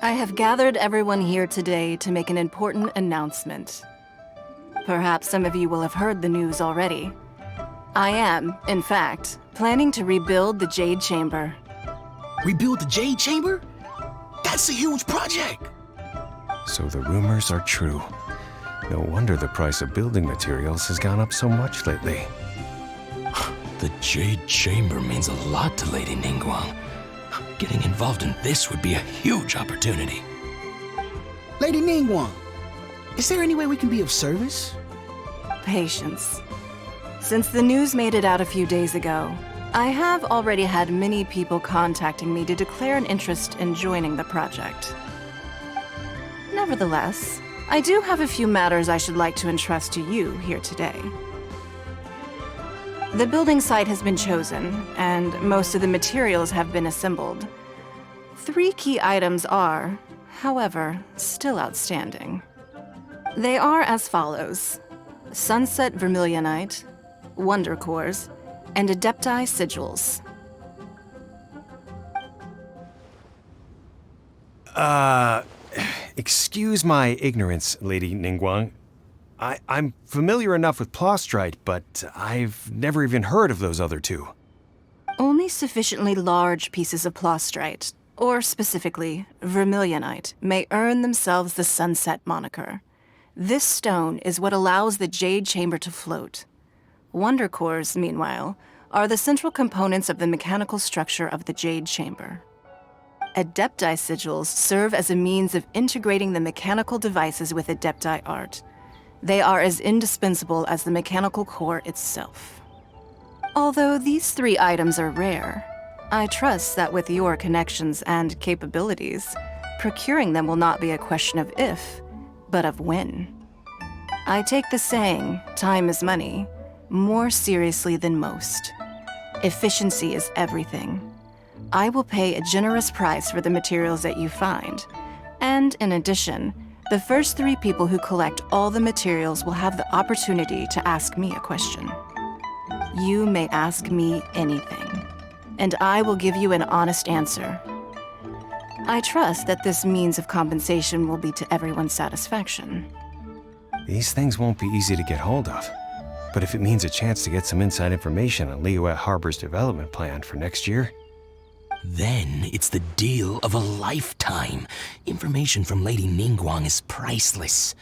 I have gathered everyone here today to make an important announcement. Perhaps some of you will have heard the news already. I am, in fact, planning to rebuild the Jade Chamber. Rebuild the Jade Chamber? That's a huge project! So the rumors are true. No wonder the price of building materials has gone up so much lately. The Jade Chamber means a lot to Lady Ningguang. Getting involved in this would be a huge opportunity. Lady Ningguang, is there any way we can be of service? Patience. Since the news made it out a few days ago, I have already had many people contacting me to declare an interest in joining the project. Nevertheless, I do have a few matters I should like to entrust to you here today. The building site has been chosen, and most of the materials have been assembled. 3 key items are, however, still outstanding. They are as follows: Sunset Vermilionite, Wonder Cores, and Adepti Sigils. Excuse my ignorance, Lady Ningguang. I'm familiar enough with Plostrite, but I've never even heard of those other 2. Only sufficiently large pieces of Plostrite, or specifically Vermilionite, may earn themselves the Sunset moniker. This stone is what allows the Jade Chamber to float. Wonder Cores, meanwhile, are the central components of the mechanical structure of the Jade Chamber. Adepti Sigils serve as a means of integrating the mechanical devices with Adepti art. They are as indispensable as the mechanical core itself. Although these 3 items are rare, I trust that with your connections and capabilities, procuring them will not be a question of if, but of when. I take the saying, time is money, more seriously than most. Efficiency is everything. I will pay a generous price for the materials that you find, and in addition, the first 3 people who collect all the materials will have the opportunity to ask me a question. You may ask me anything, and I will give you an honest answer. I trust that this means of compensation will be to everyone's satisfaction. These things won't be easy to get hold of. But if it means a chance to get some inside information on Liyue Harbor's development plan for next year... Then it's the deal of a lifetime. Information from Lady Ningguang is priceless.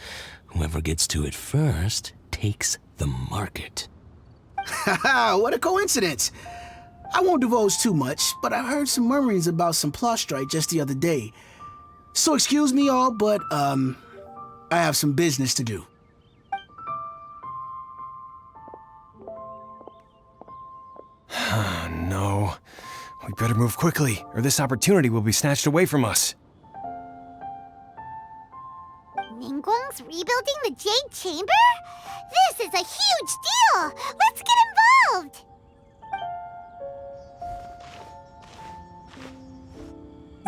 Whoever gets to it first takes the market. Haha, what a coincidence! I won't divulge too much, but I heard some murmurings about some Plostrite just the other day. So excuse me all, but, I have some business to do. No. We better move quickly, or this opportunity will be snatched away from us. Ningguang's rebuilding the Jade Chamber? This is a huge deal! Let's get involved!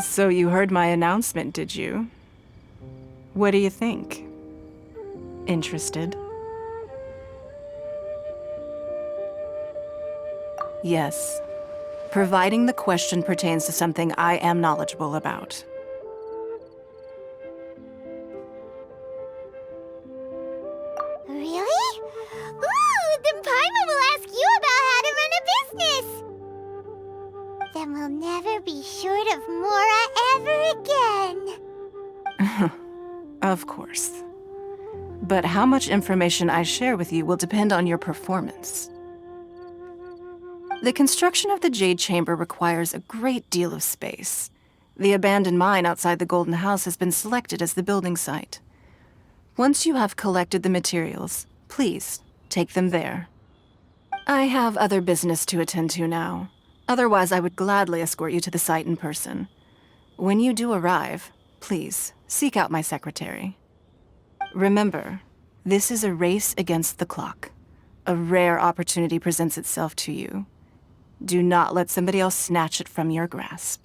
So you heard my announcement, did you? What do you think? Interested? Yes. Providing the question pertains to something I am knowledgeable about. Really? Ooh, then Paimon will ask you about how to run a business! Then we'll never be short of Mora ever again. Of course. But how much information I share with you will depend on your performance. The construction of the Jade Chamber requires a great deal of space. The abandoned mine outside the Golden House has been selected as the building site. Once you have collected the materials, please take them there. I have other business to attend to now. Otherwise, I would gladly escort you to the site in person. When you do arrive, please seek out my secretary. Remember, this is a race against the clock. A rare opportunity presents itself to you. Do not let somebody else snatch it from your grasp.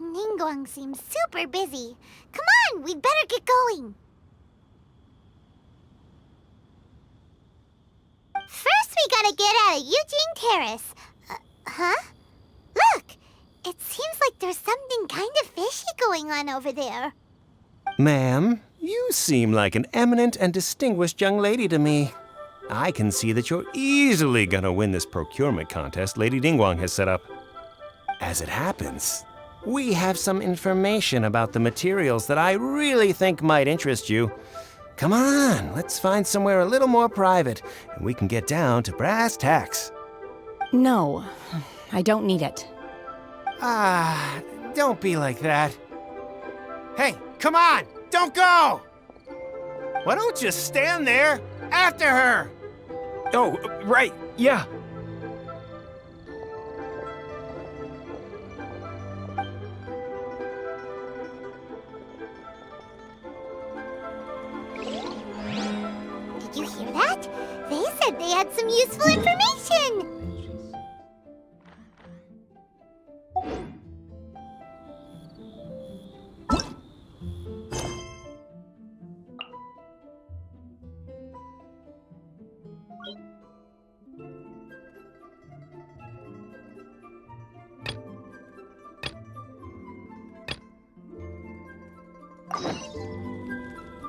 Ningguang seems super busy. Come on, we'd better get going. First, we gotta get out of Eugene Terrace. Huh? Look! It seems like there's something kind of fishy going on over there. Ma'am, you seem like an eminent and distinguished young lady to me. I can see that you're easily gonna win this procurement contest Lady Ningguang has set up. As it happens, we have some information about the materials that I really think might interest you. Come on, let's find somewhere a little more private, and we can get down to brass tacks. No, I don't need it. Ah, don't be like that. Hey, come on, don't go! Why don't you stand there after her? Oh, right, yeah. Did you hear that? They said they had some useful information.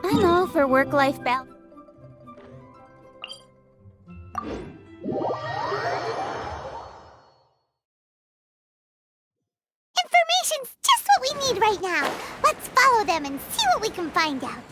I'm all for work-life balance. Information's just what we need right now. Let's follow them and see what we can find out.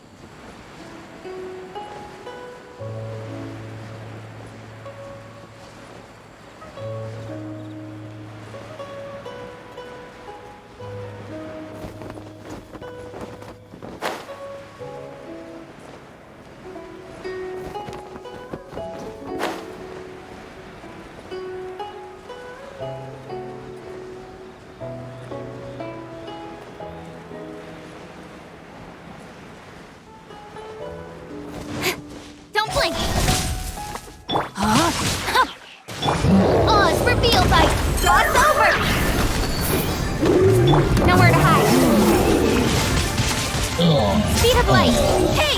Don't blink! Oz revealed by Cross over! Nowhere to hide. Speed of light! Hey!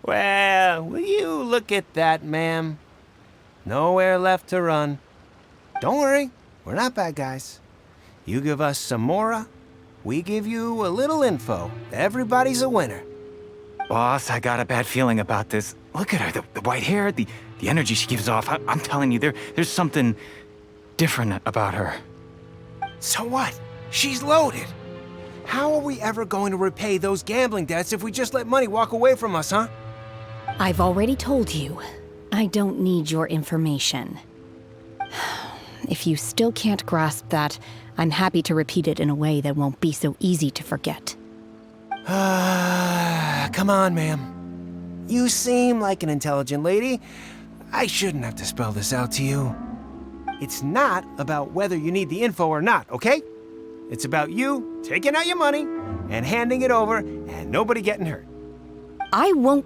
Well, will you look at that, ma'am? Nowhere left to run. Don't worry, we're not bad guys. You give us some mora, we give you a little info. Everybody's a winner. Boss, I got a bad feeling about this. Look at her, the white hair, the energy she gives off. I'm telling you, there's something different about her. So what? She's loaded. How are we ever going to repay those gambling debts if we just let money walk away from us, huh? I've already told you, I don't need your information. If you still can't grasp that, I'm happy to repeat it in a way that won't be so easy to forget. Come on, ma'am. You seem like an intelligent lady. I shouldn't have to spell this out to you. It's not about whether you need the info or not, okay? It's about you taking out your money and handing it over and nobody getting hurt. I won't.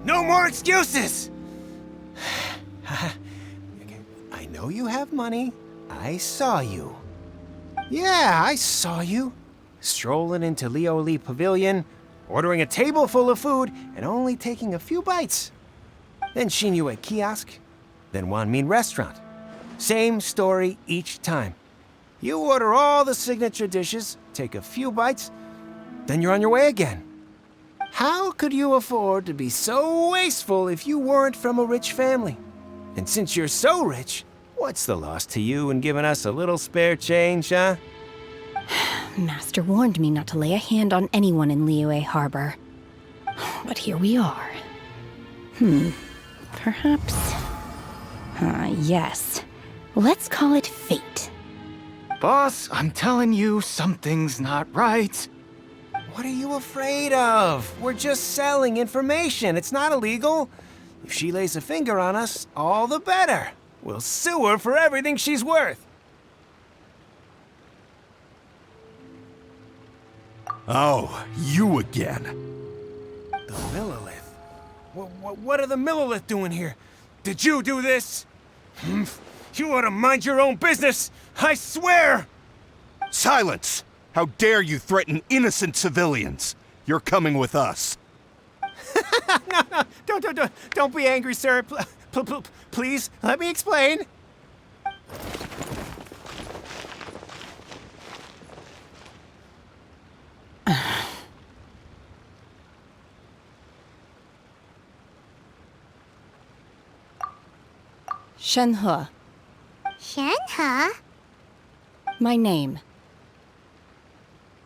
No more excuses! I know you have money. I saw you. Yeah, I saw you. Strolling into Leo Lee Pavilion, ordering a table full of food, and only taking a few bites. Then Shinyu at kiosk, then Wanmin restaurant. Same story each time. You order all the signature dishes, take a few bites, then you're on your way again. How could you afford to be so wasteful if you weren't from a rich family? And since you're so rich, what's the loss to you in giving us a little spare change, huh? Master warned me not to lay a hand on anyone in Liyue Harbor. But here we are. Perhaps... yes. Let's call it fate. Boss, I'm telling you, something's not right. What are you afraid of? We're just selling information. It's not illegal. If she lays a finger on us, all the better. We'll sue her for everything she's worth. Oh, you again. The Millilith. What are the Millilith doing here? Did you do this? You ought to mind your own business, I swear! Silence! How dare you threaten innocent civilians? You're coming with us. No, don't be angry, sir. Please, let me explain. Shenhe, Shenhe? my name.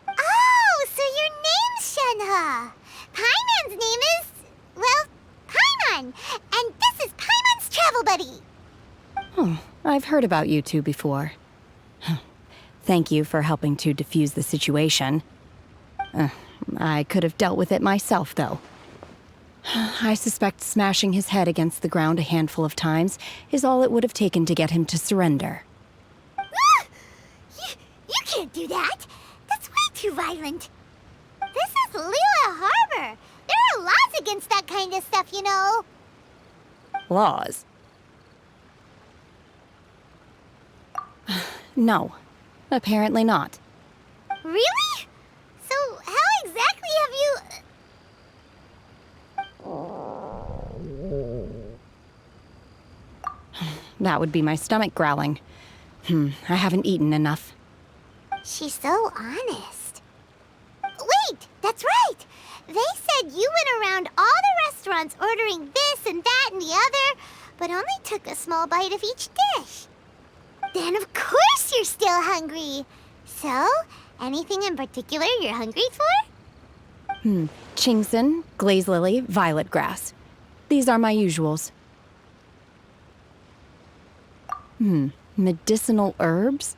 Oh, so your name's Shenhe. Paimon's name is, well, Paimon. And this is Paimon's travel buddy. I've heard about you two before. Thank you for helping to defuse the situation. I could have dealt with it myself, though. I suspect smashing his head against the ground a handful of times is all it would have taken to get him to surrender. You can't do that. That's way too violent. This is Liyue Harbor. There are laws against that kind of stuff, you know. Laws? No, apparently not. Really? So how exactly have you... That would be my stomach growling. I haven't eaten enough. She's so honest. Wait, that's right. They said you went around all the restaurants ordering this and that and the other, but only took a small bite of each dish. Then of course you're still hungry. So, anything in particular you're hungry for? Chingson, glaze lily, violet grass. These are my usuals. Medicinal herbs?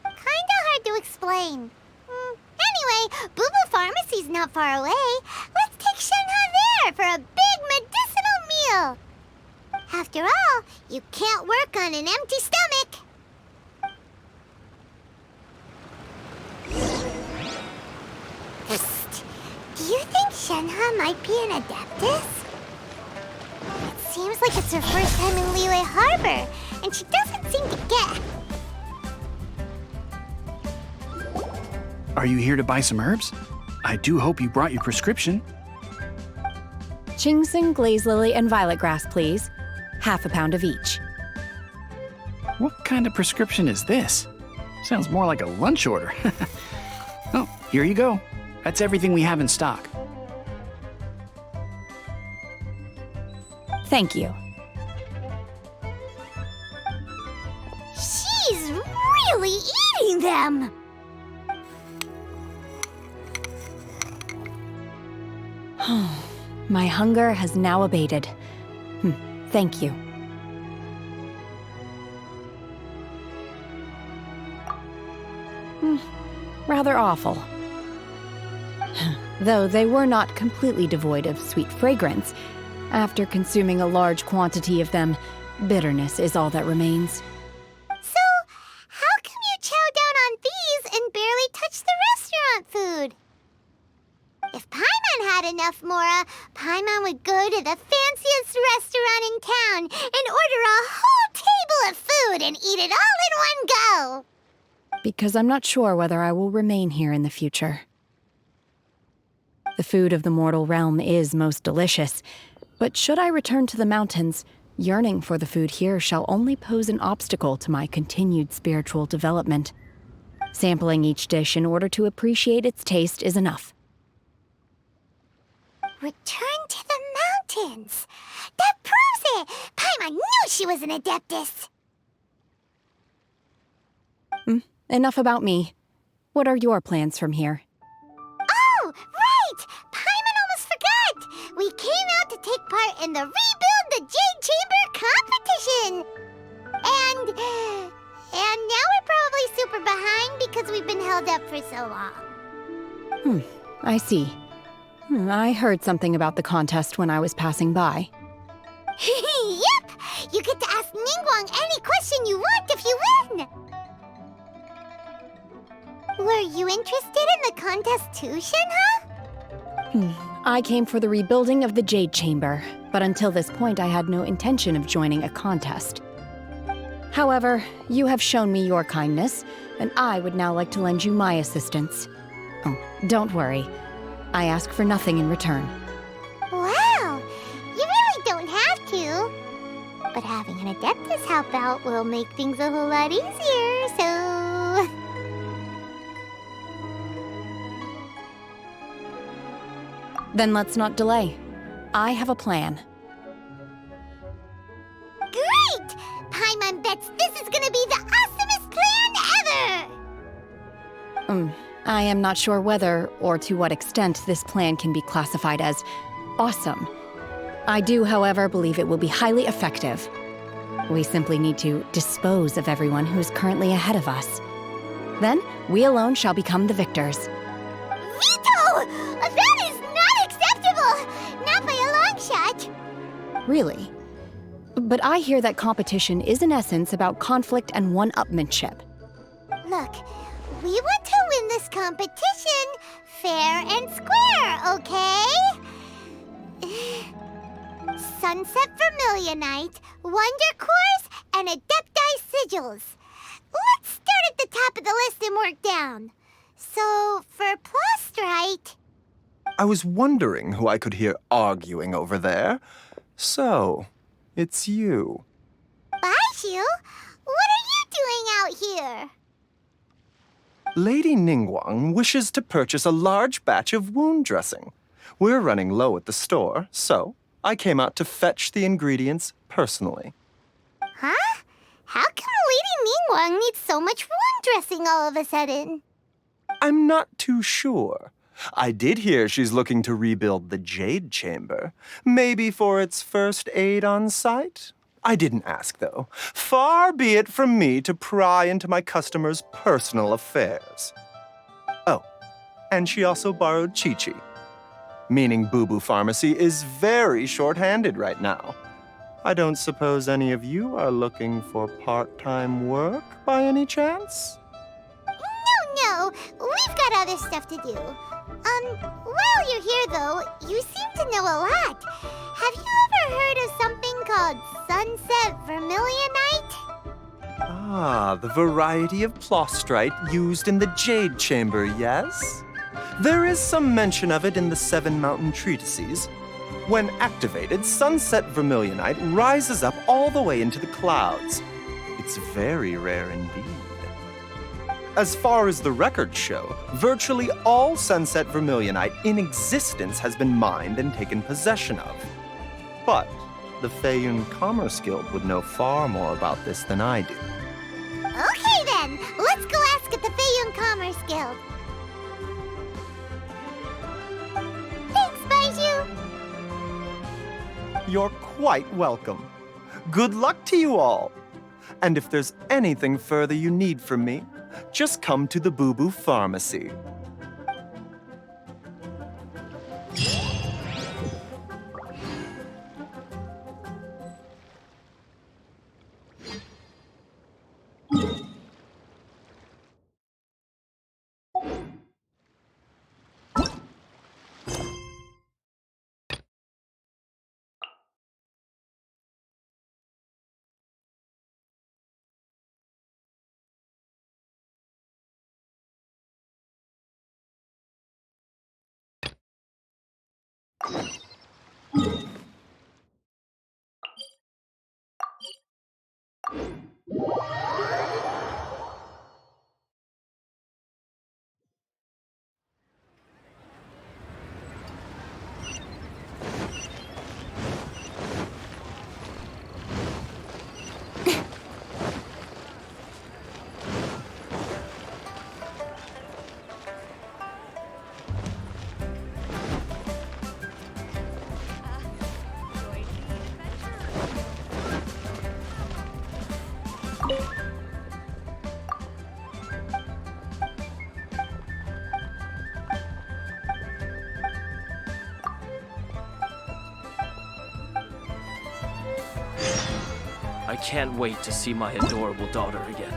Kinda hard to explain. Anyway, Boo Boo Pharmacy's not far away. Let's take Shenhe there for a big medicinal meal. After all, you can't work on an empty stomach. Psst. Do you think Shenhe might be an Adeptus? It seems like it's her first time in Liyue Harbor, and she doesn't seem to get... Are you here to buy some herbs? I do hope you brought your prescription. Chingson, glaze lily, and violet grass, please. Half a pound of each. kind of prescription is this? Sounds more like a lunch order. Oh, here you go. That's everything we have in stock. Thank you. She's really eating them! My hunger has now abated. Thank you. Rather awful. Though they were not completely devoid of sweet fragrance, after consuming a large quantity of them, bitterness is all that remains. So, how come you chow down on these and barely touch the restaurant food? If Paimon had enough, Mora, Paimon would go to the fanciest restaurant in town and order a whole table of food and eat it all in one go. Because I'm not sure whether I will remain here in the future. The food of the mortal realm is most delicious, but should I return to the mountains, yearning for the food here shall only pose an obstacle to my continued spiritual development. Sampling each dish in order to appreciate its taste is enough. Return to the mountains. That proves it. Paimon knew she was an Adeptus. Enough about me. What are your plans from here? Oh, right! Paimon almost forgot! We came out to take part in the Rebuild the Jade Chamber competition! And now we're probably super behind because we've been held up for so long. I see. I heard something about the contest when I was passing by. Yep! You get to ask Ningguang any question you want if you win! Were you interested in the contest too, Shenhe? I came for the rebuilding of the Jade Chamber, but until this point I had no intention of joining a contest. However, you have shown me your kindness, and I would now like to lend you my assistance. Oh, don't worry. I ask for nothing in return. Wow! You really don't have to. But having an Adeptus help out will make things a whole lot easier, so... Then let's not delay. I have a plan. Great! Paimon bets this is gonna be the awesomest plan ever! I am not sure whether or to what extent this plan can be classified as awesome. I do, however, believe it will be highly effective. We simply need to dispose of everyone who is currently ahead of us. Then, we alone shall become the victors. Veto! That is not acceptable! Not by a long shot! Really? But I hear that competition is in essence about conflict and one-upmanship. Look, we want to win this competition fair and square, okay? Sunset Vermilionite, Wonder Cores, and Adepti Sigils. Let's start at the top of the list and work down. So, for Plostrite... I was wondering who I could hear arguing over there. So, it's you. Baishu, what are you doing out here? Lady Ningguang wishes to purchase a large batch of wound dressing. We're running low at the store, so I came out to fetch the ingredients personally. Huh? How come Lady Ningguang needs so much wound dressing all of a sudden? I'm not too sure. I did hear she's looking to rebuild the Jade Chamber. Maybe for its first aid on site? I didn't ask, though. Far be it from me to pry into my customers' personal affairs. Oh, and she also borrowed Chi-Chi. Meaning Boo Boo Pharmacy is very short-handed right now. I don't suppose any of you are looking for part-time work by any chance? No, we've got other stuff to do. While you're here, though, you seem to know a lot. Have you ever heard of something called Sunset Vermilionite? Ah, the variety of Plostrite used in the Jade Chamber, yes? There is some mention of it in the Seven Mountain Treatises. When activated, Sunset Vermilionite rises up all the way into the clouds. It It's very rare indeed. As far as the records show, virtually all Sunset Vermilionite in existence has been mined and taken possession of. But the Feiyun Commerce Guild would know far more about this than I do. Okay then, let's go ask at the Feiyun Commerce Guild. Thanks, Baiju. You're quite welcome. Good luck to you all. And if there's anything further you need from me, just come to the Boo Boo Pharmacy. I can't wait to see my adorable daughter again.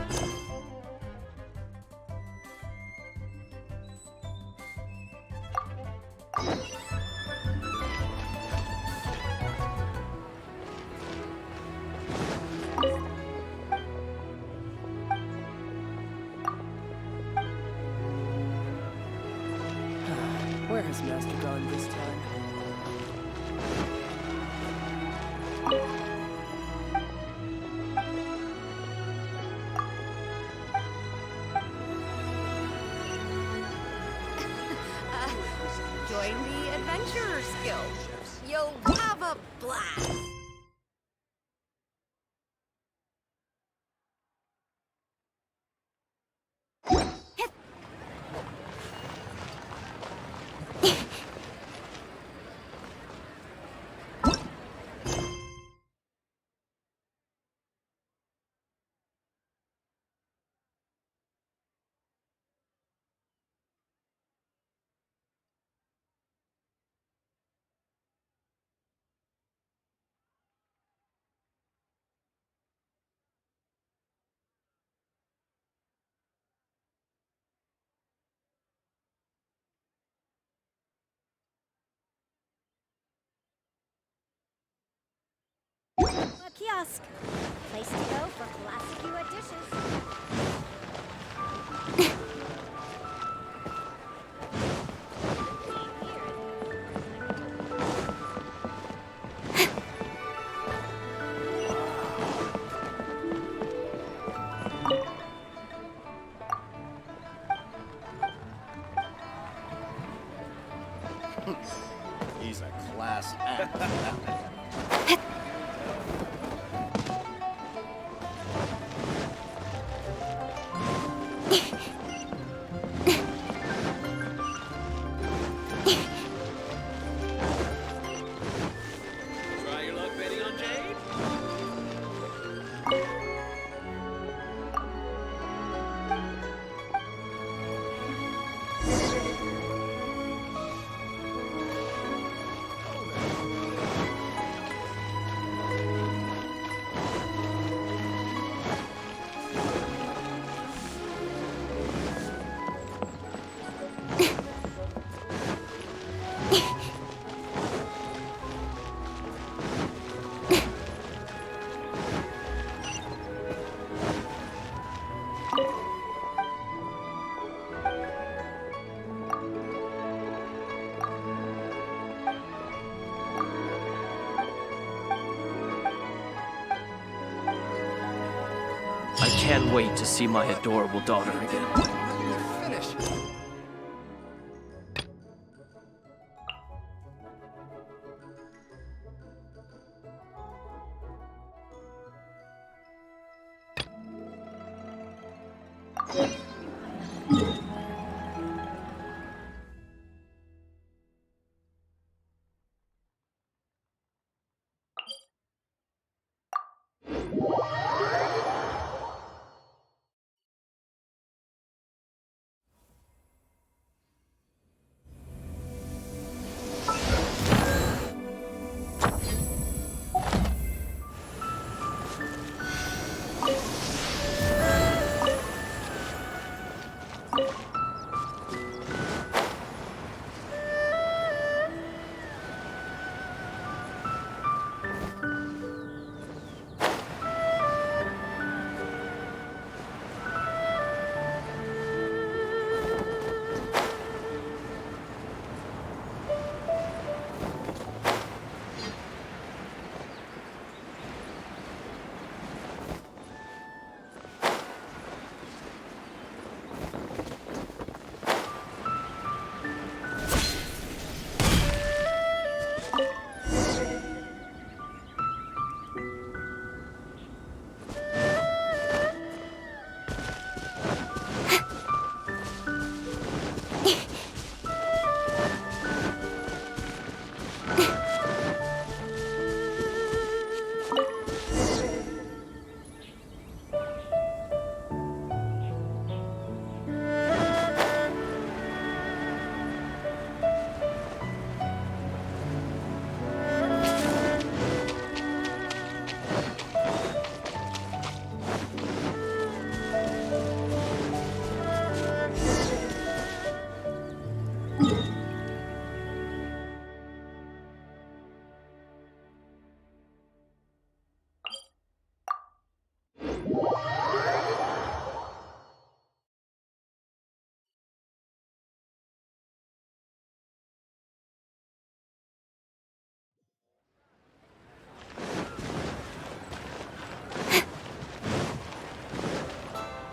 Where has Master gone this time? Join the Adventurers Guild. You'll have a blast. A kiosk. Place to go for classic you dishes. He's a class act. Try your luck betting on Jade? I can't wait to see my adorable daughter again.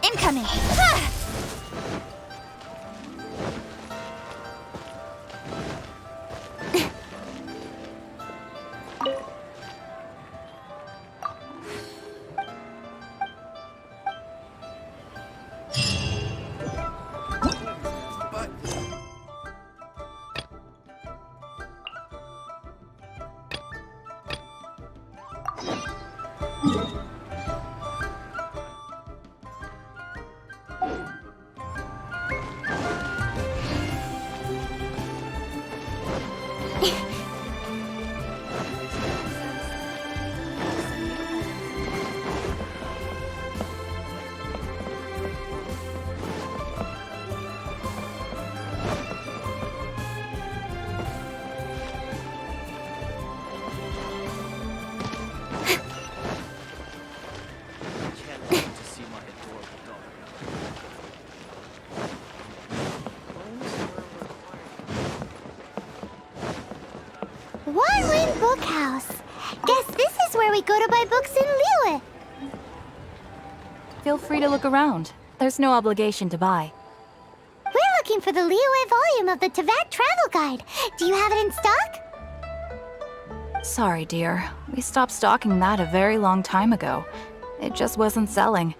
Incoming! One Wing Bookhouse. Guess this is where we go to buy books in Liyue. Feel free to look around. There's no obligation to buy. We're looking for the Liyue volume of the Teyvat Travel Guide. Do you have it in stock? Sorry, dear. We stopped stocking that a very long time ago. It just wasn't selling.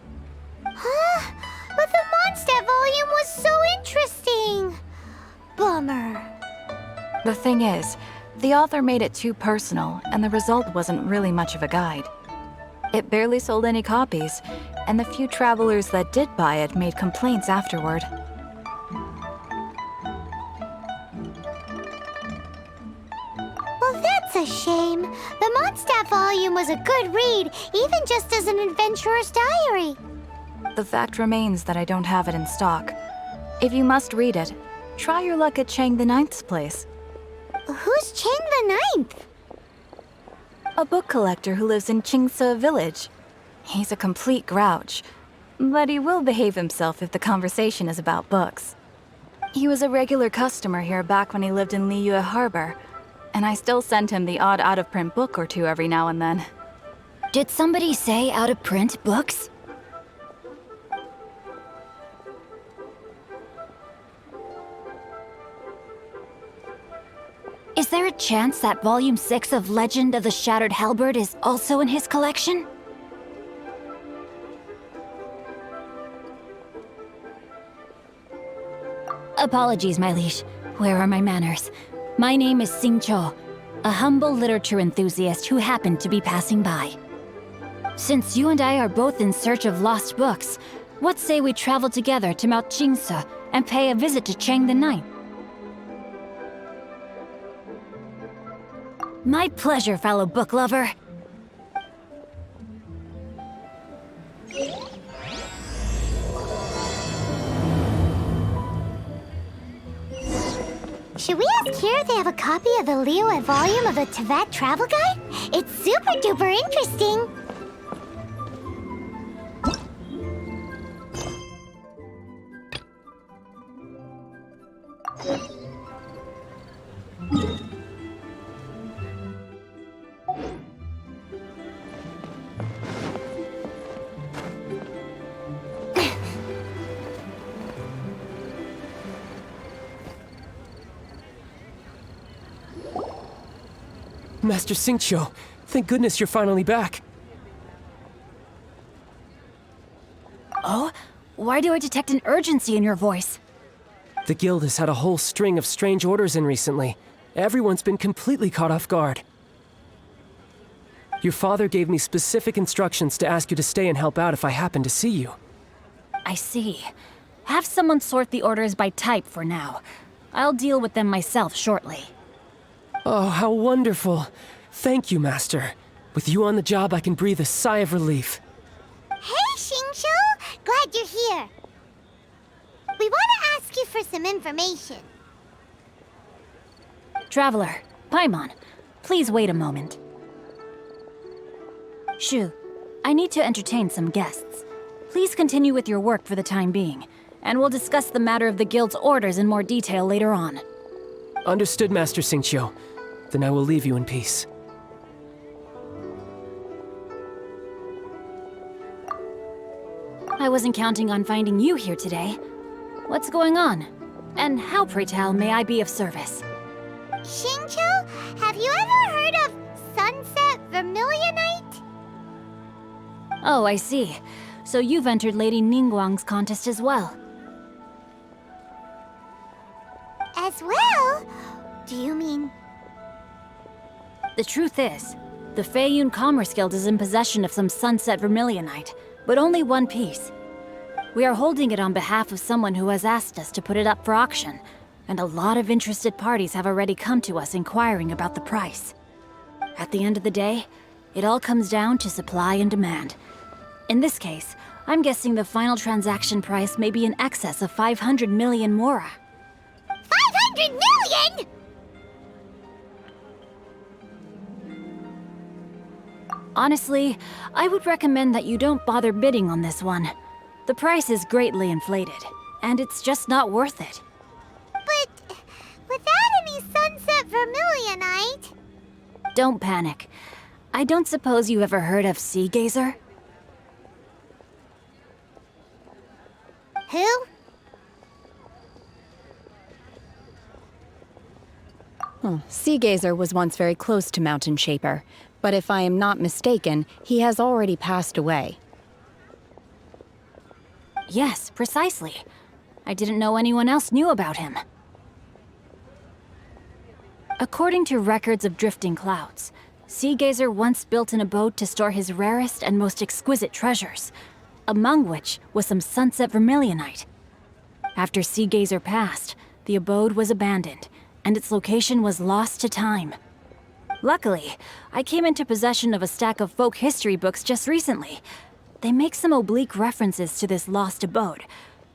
Huh? But the Mondstadt volume was so interesting. Bummer. The thing is, the author made it too personal, and the result wasn't really much of a guide. It barely sold any copies, and the few travelers that did buy it made complaints afterward. Well, that's a shame. The Mondstadt volume was a good read, even just as an adventurer's diary. The fact remains that I don't have it in stock. If you must read it, try your luck at Chang the Ninth's place. Who's Chang the Ninth? A book collector who lives in Qingse Village. He's a complete grouch, but he will behave himself if the conversation is about books. He was a regular customer here back when he lived in Liyue Harbor, and I still send him the odd out-of-print book or two every now and then. Did somebody say out-of-print books? Is there a chance that Volume 6 of Legend of the Shattered Halberd is also in his collection? Apologies, my liege. Where are my manners? My name is Sing Cho, a humble literature enthusiast who happened to be passing by. Since you and I are both in search of lost books, what say we travel together to Mount Jingse and pay a visit to Chang the Ninth? My pleasure, fellow book lover. Should we ask here if they have a copy of the Liyue volume of the Teyvat Travel Guide? It's super duper interesting. Master Xingqiu, thank goodness you're finally back. Oh? Why do I detect an urgency in your voice? The guild has had a whole string of strange orders in recently. Everyone's been completely caught off guard. Your father gave me specific instructions to ask you to stay and help out if I happen to see you. I see. Have someone sort the orders by type for now. I'll deal with them myself shortly. Oh, how wonderful. Thank you, Master. With you on the job, I can breathe a sigh of relief. Hey, Xingqiu! Glad you're here. We want to ask you for some information. Traveler, Paimon, please wait a moment. Shu, I need to entertain some guests. Please continue with your work for the time being, and we'll discuss the matter of the guild's orders in more detail later on. Understood, Master Xingqiu. Then I will leave you in peace. I wasn't counting on finding you here today. What's going on? And how, pray tell, may I be of service? Xingqiu, have you ever heard of Sunset Vermilionite? Oh, I see. So you've entered Lady Ningguang's contest as well. As well? Do you mean... The truth is, the Feiyun Commerce Guild is in possession of some Sunset Vermilionite, but only one piece. We are holding it on behalf of someone who has asked us to put it up for auction, and a lot of interested parties have already come to us inquiring about the price. At the end of the day, it all comes down to supply and demand. In this case, I'm guessing the final transaction price may be in excess of 500 million mora. 500 million?! Honestly, I would recommend that you don't bother bidding on this one. The price is greatly inflated, and it's just not worth it. But without any Sunset Vermilionite... Don't panic. I don't suppose you ever heard of Seagaze? Who? Seagaze was once very close to Mountain Shaper, but if I am not mistaken, he has already passed away. Yes, precisely. I didn't know anyone else knew about him. According to records of drifting clouds, Seagaze once built an abode to store his rarest and most exquisite treasures, among which was some Sunset Vermilionite. After Seagaze passed, the abode was abandoned, and its location was lost to time. Luckily, I came into possession of a stack of folk history books just recently. They make some oblique references to this lost abode,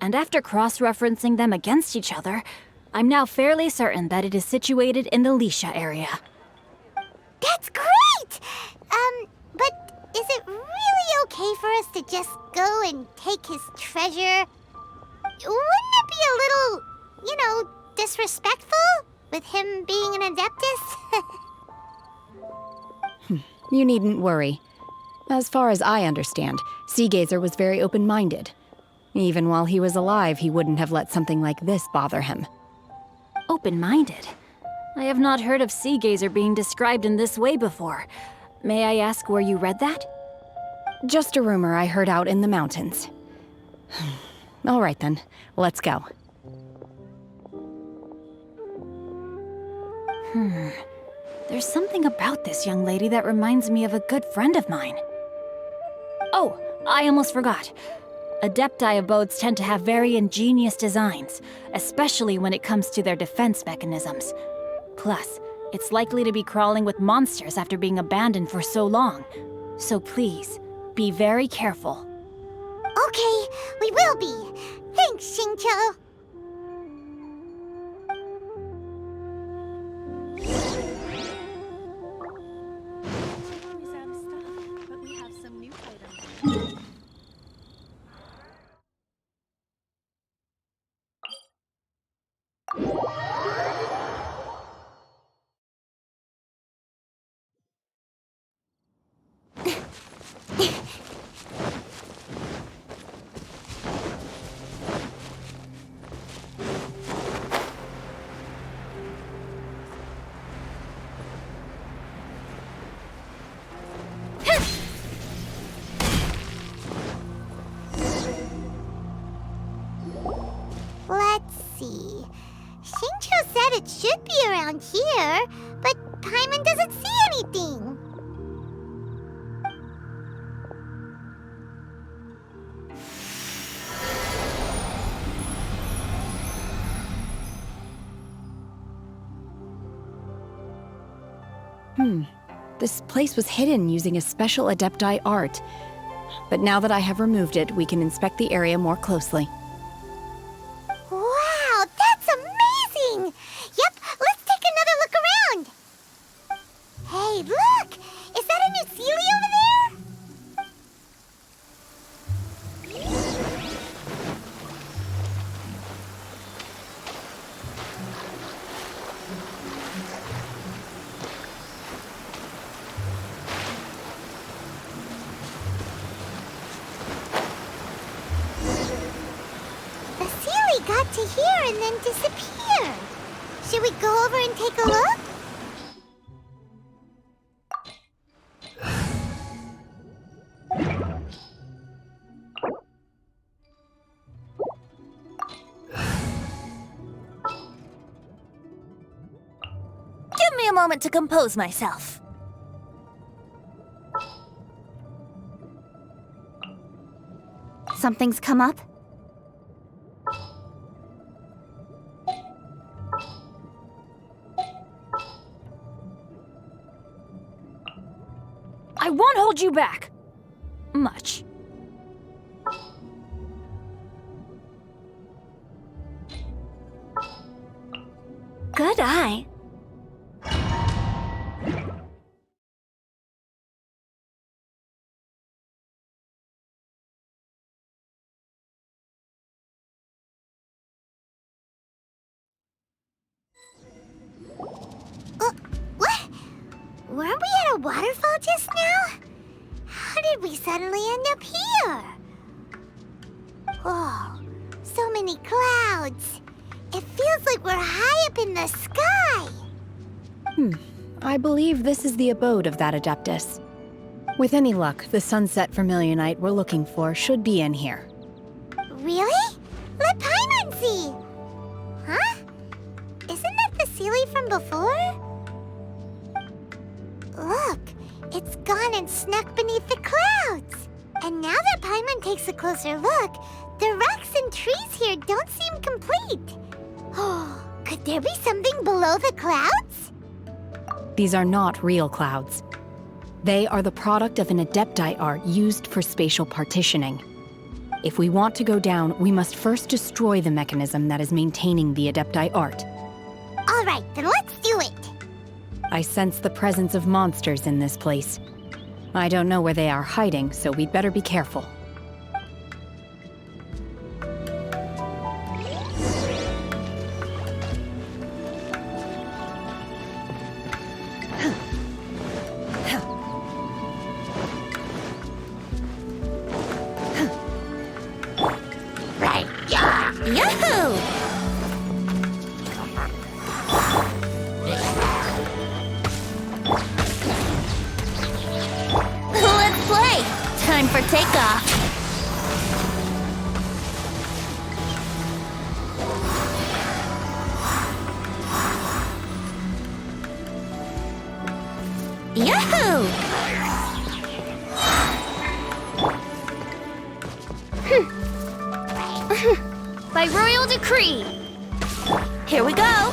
and after cross-referencing them against each other, I'm now fairly certain that it is situated in the Lisha area. That's great! But is it really okay for us to just go and take his treasure? Wouldn't it be a little, disrespectful? With him being an Adeptus? You needn't worry. As far as I understand, Seagaze was very open-minded. Even while he was alive, he wouldn't have let something like this bother him. Open-minded? I have not heard of Seagazer being described in this way before. May I ask where you read that? Just a rumor I heard out in the mountains. All right then, let's go. There's something about this young lady that reminds me of a good friend of mine. Oh, I almost forgot. Adepti abodes tend to have very ingenious designs, especially when it comes to their defense mechanisms. Plus, it's likely to be crawling with monsters after being abandoned for so long. So please, be very careful. Okay, we will be. Thanks, Xingqiu. Let's see. Xingqiu said it should be around here, but Paimon doesn't see anything. This place was hidden using a special Adepti art. But now that I have removed it, we can inspect the area more closely. Wow, that's amazing! Yep, let's take another look around. Hey, look! Is that a new Sealy over there? The Sealy got to here and then disappeared. Should we go over and take a look? Give me a moment to compose myself. Something's come up? I won't hold you back. Much. Good eye. What? Weren't we at a waterfall just now? How did we suddenly end up here? Oh, so many clouds. It feels like we're high up in the sky. I believe this is the abode of that Adeptus. With any luck, the sunset vermilionite we're looking for should be in here. Really? Let Paimon see. Huh? Isn't that the Sealy from before? Look, it's gone and snuck beneath the clouds. And now that Paimon takes a closer look, the rocks and trees here don't seem complete. Oh, could there be something below the clouds? These are not real clouds. They are the product of an Adepti art used for spatial partitioning. If we want to go down, we must first destroy the mechanism that is maintaining the Adepti art. All right, then let's do it. I sense the presence of monsters in this place. I don't know where they are hiding, so we'd better be careful. Yahoo! takeoff. Yahoo! By royal decree. Here we go.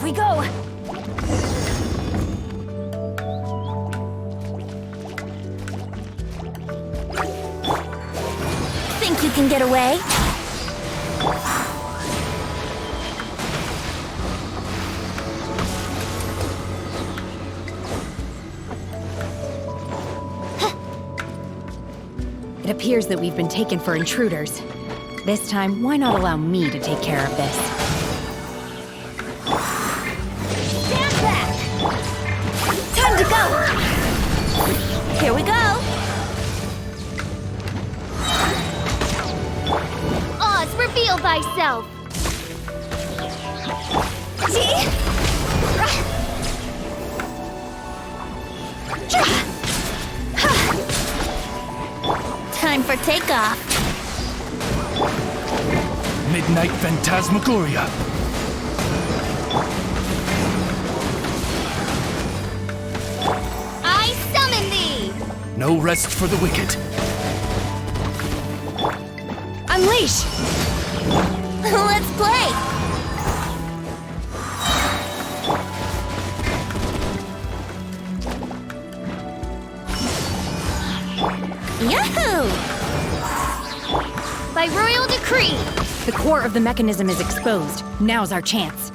We go! Think you can get away? It appears that we've been taken for intruders. This time, why not allow me to take care of this? Time to go! Here we go! Oz, reveal thyself! Time for takeoff. Midnight Phantasmagoria. I summon thee! No rest for the wicked. Unleash! Let's play! Yahoo! By royal decree! The core of the mechanism is exposed. Now's our chance.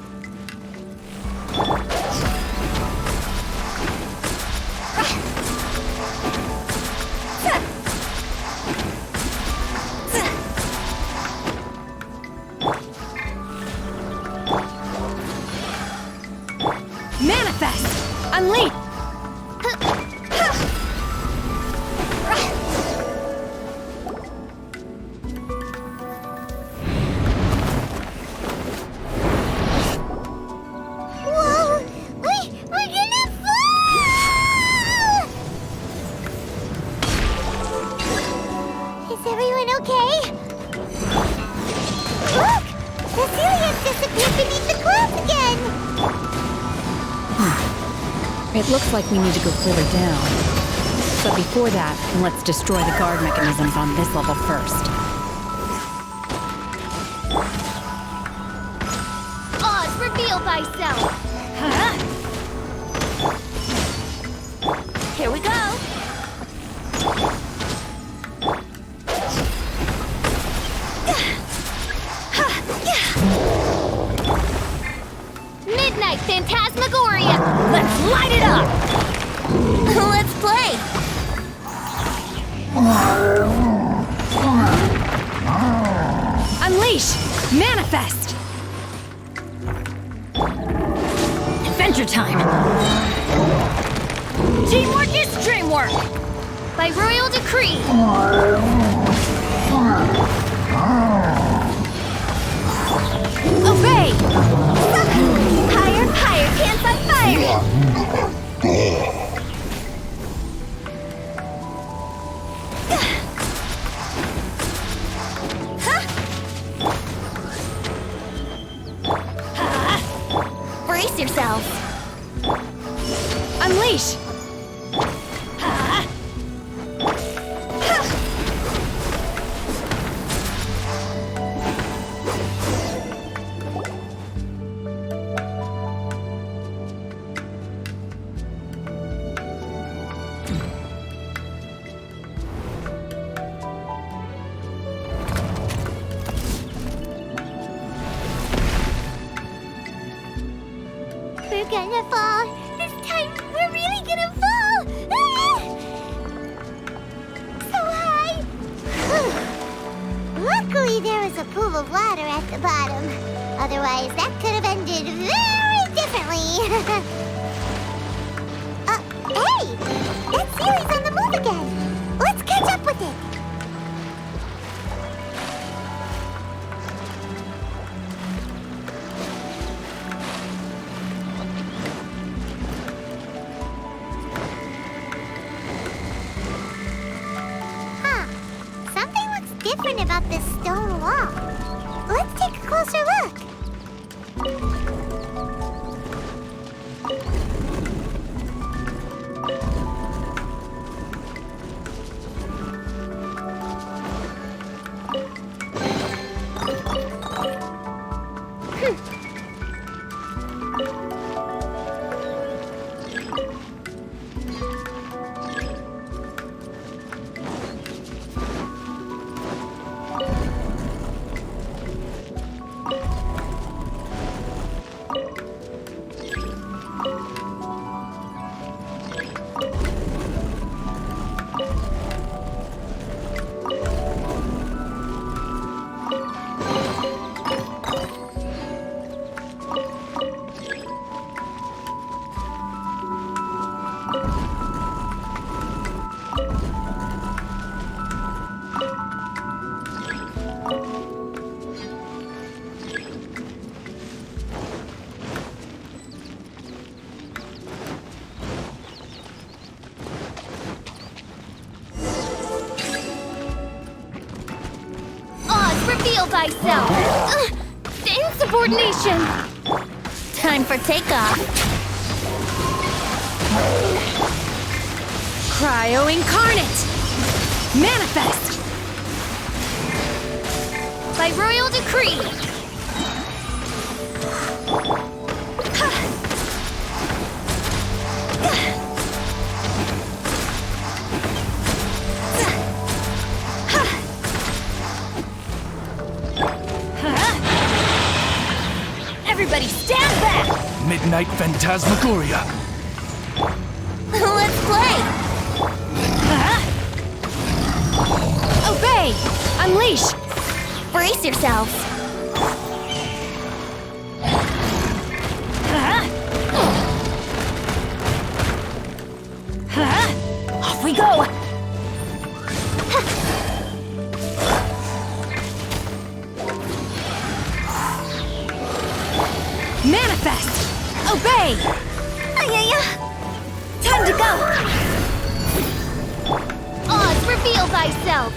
Manifest! Unleash! It looks like we need to go further down. But before that, let's destroy the guard mechanisms on this level first. Oz, reveal thyself! Here we go! Midnight Phantasmagoria! Let's light it up! Let's play! Unleash! Manifest! adventure time! Teamwork is dreamwork! By royal decree! Obey! Higher, can't fight fire! Brace yourselves! Unleash! We're gonna fall. This time, we're really gonna fall. Ah! So high. Luckily, there was a pool of water at the bottom. Otherwise, that could have ended very differently. Hey! That Series on the move again. Let's catch up with it. Something looks different about this stone wall. Let's take a closer look. Reveal thyself! Insubordination! Time for takeoff! Cryo Incarnate! Manifest! By royal decree! Everybody stand back! Midnight Phantasmagoria. Let's play! Obey! Unleash! Brace yourselves! Off we go! Manifest! Obey! Time to go! Oz, reveal thyself!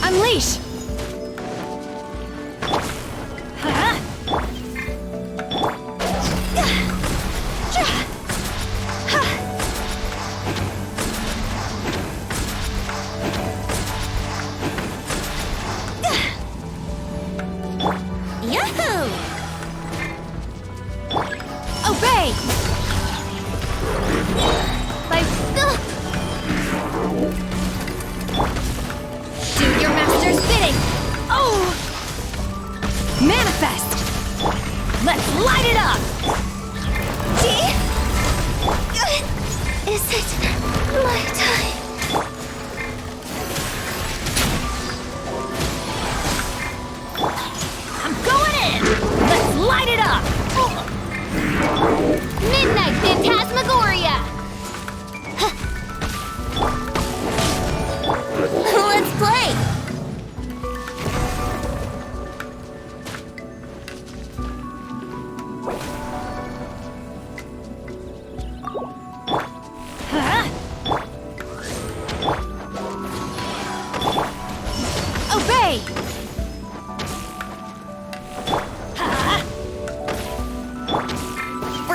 Unleash! Yahoo! Obey! Do your master's bidding! Oh! Manifest! Let's light it up! Is it my time? I'm going in!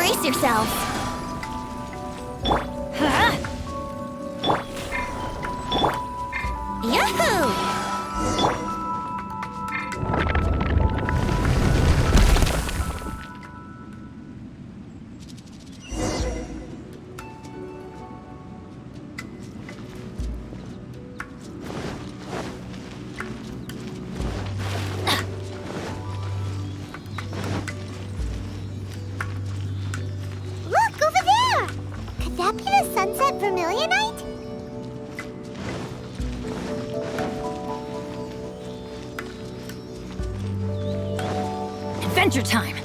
Brace yourselves. Huh? Yahoo! Look, over there! Could that be the sunset vermilionite? Adventure time!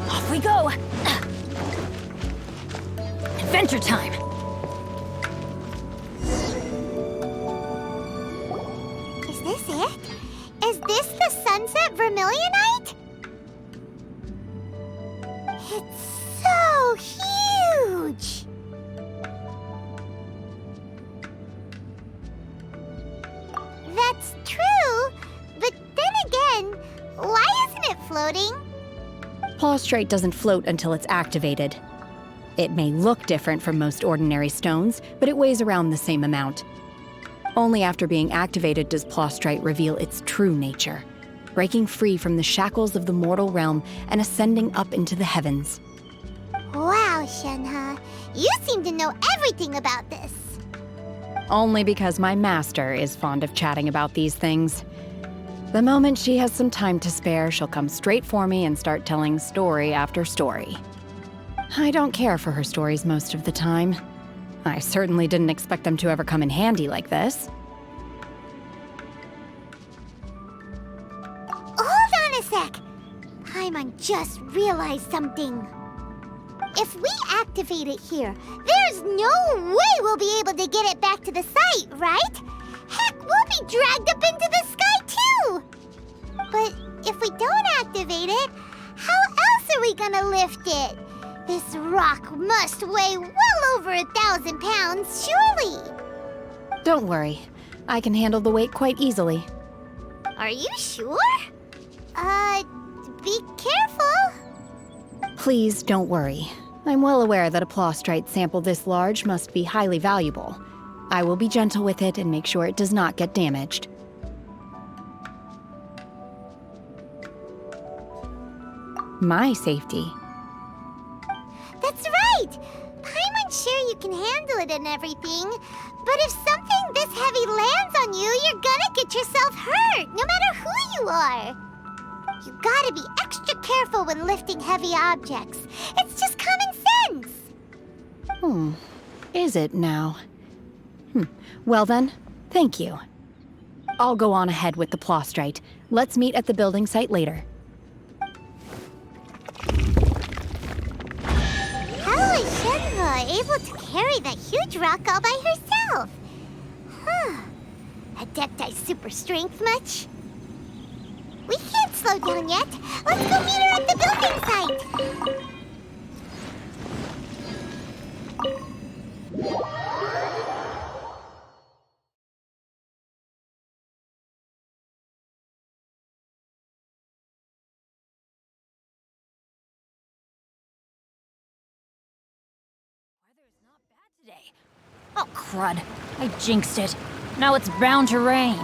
Off we go! Adventure time! Is this it? Is this the sunset vermilionite? It's so huge! That's true, but then again, why isn't it floating? Plaustrite doesn't float until it's activated. It may look different from most ordinary stones, but it weighs around the same amount. Only after being activated does Plaustrite reveal its true nature, breaking free from the shackles of the mortal realm and ascending up into the heavens. Wow, Shenhe, you seem to know everything about this. Only because my master is fond of chatting about these things. The moment she has some time to spare, she'll come straight for me and start telling story after story. I don't care for her stories most of the time. I certainly didn't expect them to ever come in handy like this. Hold on a sec. Paimon just realized something. If we activate it here, there's no way we'll be able to get it back to the site, right? Heck, we'll be dragged up into the sky too! But if we don't activate it, how else are we gonna lift it? This rock must weigh well over 1,000 pounds, surely! Don't worry. I can handle the weight quite easily. Are you sure? Be careful! Please don't worry. I'm well aware that a Plaustrite sample this large must be highly valuable. I will be gentle with it and make sure it does not get damaged. My safety. That's right! Paimon's sure you can handle it and everything, but if something this heavy lands on you, you're gonna get yourself hurt, no matter who you are. You gotta be extra careful when lifting heavy objects. It's just common sense. Is it now? Well then, thank you. I'll go on ahead with the Plaustrite. Let's meet at the building site later. How is Shenhe able to carry that huge rock all by herself? Adepti super strength much? We can't slow down yet. Let's go meet her at the building site. Today. Oh, crud. I jinxed it. Now it's bound to rain.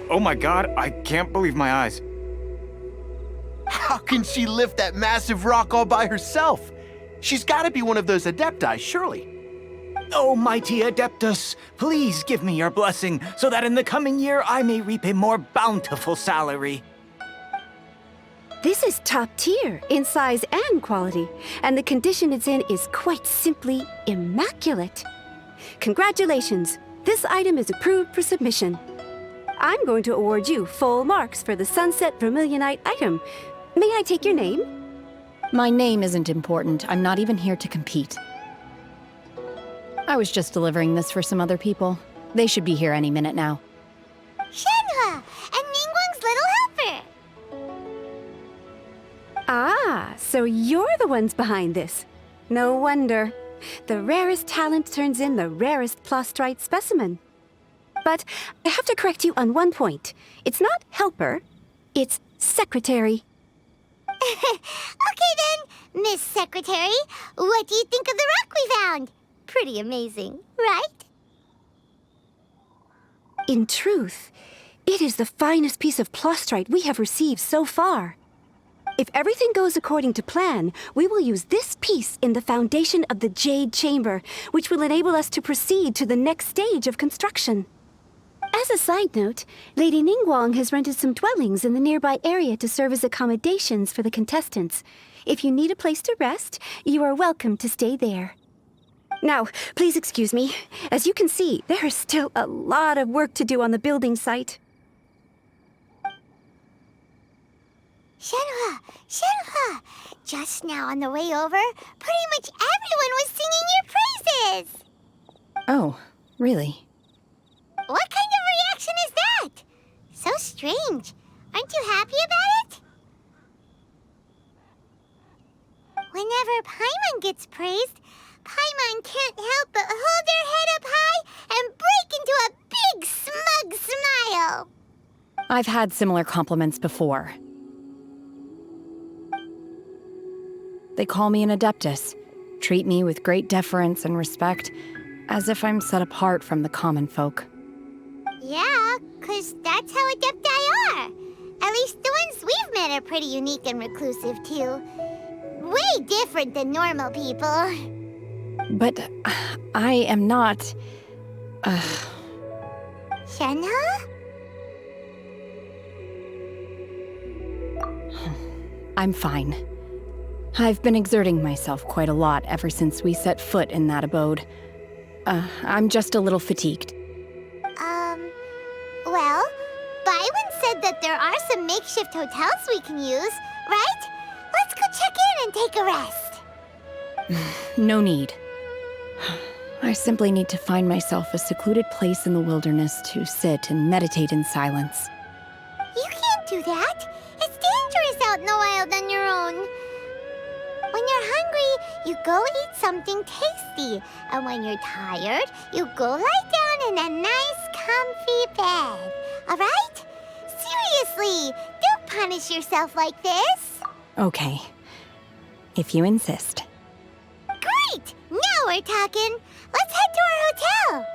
Oh my god, I can't believe my eyes. can she lift that massive rock all by herself? She's gotta be one of those Adepti, surely. Oh, mighty Adeptus, please give me your blessing so that in the coming year I may reap a more bountiful salary. This is top tier in size and quality, and the condition it's in is quite simply immaculate. Congratulations, this item is approved for submission. I'm going to award you full marks for the Sunset Vermilionite item. May I take your name? My name isn't important. I'm not even here to compete. I was just delivering this for some other people. They should be here any minute now. Shenhua, and Ningguang's little helper. Ah, so you're the ones behind this. No wonder. The rarest talent turns in the rarest plastrite specimen. But I have to correct you on one point. It's not helper, it's secretary. Okay then, Miss Secretary, what do you think of the rock we found? Pretty amazing, right? In truth, it is the finest piece of plastrite we have received so far. If everything goes according to plan, we will use this piece in the foundation of the Jade Chamber, which will enable us to proceed to the next stage of construction. As a side note, Lady Ningguang has rented some dwellings in the nearby area to serve as accommodations for the contestants. If you need a place to rest, you are welcome to stay there. Now, please excuse me. As you can see, there is still a lot of work to do on the building site. Shenhua! Just now on the way over, pretty much everyone was singing your praises! Oh, really? What kind of reaction is that? So strange. Aren't you happy about it? Whenever Paimon gets praised, Paimon can't help but hold her head up high and break into a big, smug smile. I've had similar compliments before. They call me an Adeptus, treat me with great deference and respect, as if I'm set apart from the common folk. Yeah, 'cause that's how Adepti are. At least the ones we've met are pretty unique and reclusive, too. Way different than normal people. But I am not... Shenhua? I'm fine. I've been exerting myself quite a lot ever since we set foot in that abode. I'm just a little fatigued. Well, Bygones said that there are some makeshift hotels we can use, right? Let's go check in and take a rest. No need. I simply need to find myself a secluded place in the wilderness to sit and meditate in silence. You can't do that. It's dangerous out in the wild on your own. When you're hungry, you go eat something tasty. And when you're tired, you go lie down in a nice, comfy bed. All right? Seriously, don't punish yourself like this. Okay. If you insist. Great! Now we're talking. Let's head to our hotel.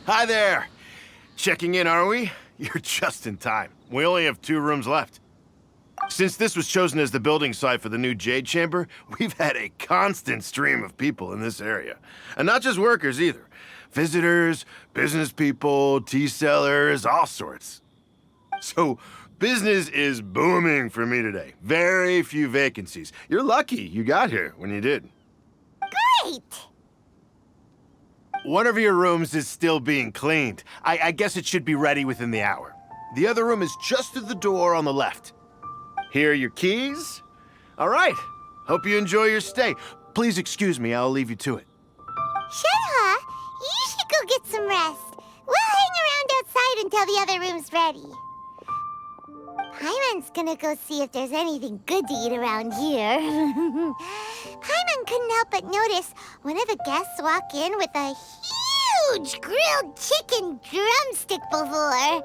Hi there! Checking in, are we? You're just in time. We only have 2 rooms left. Since this was chosen as the building site for the new Jade Chamber, we've had a constant stream of people in this area. And not just workers either. Visitors, business people, tea sellers, all sorts. So, business is booming for me today. Very few vacancies. You're lucky you got here when you did. Great! One of your rooms is still being cleaned. I guess it should be ready within the hour. The other room is just through the door on the left. Here are your keys. All right. Hope you enjoy your stay. Please excuse me, I'll leave you to it. Shenhe, you should go get some rest. We'll hang around outside until the other room's ready. Paimon's gonna go see if there's anything good to eat around here. Paimon couldn't help but notice one of the guests walk in with a huge grilled chicken drumstick before.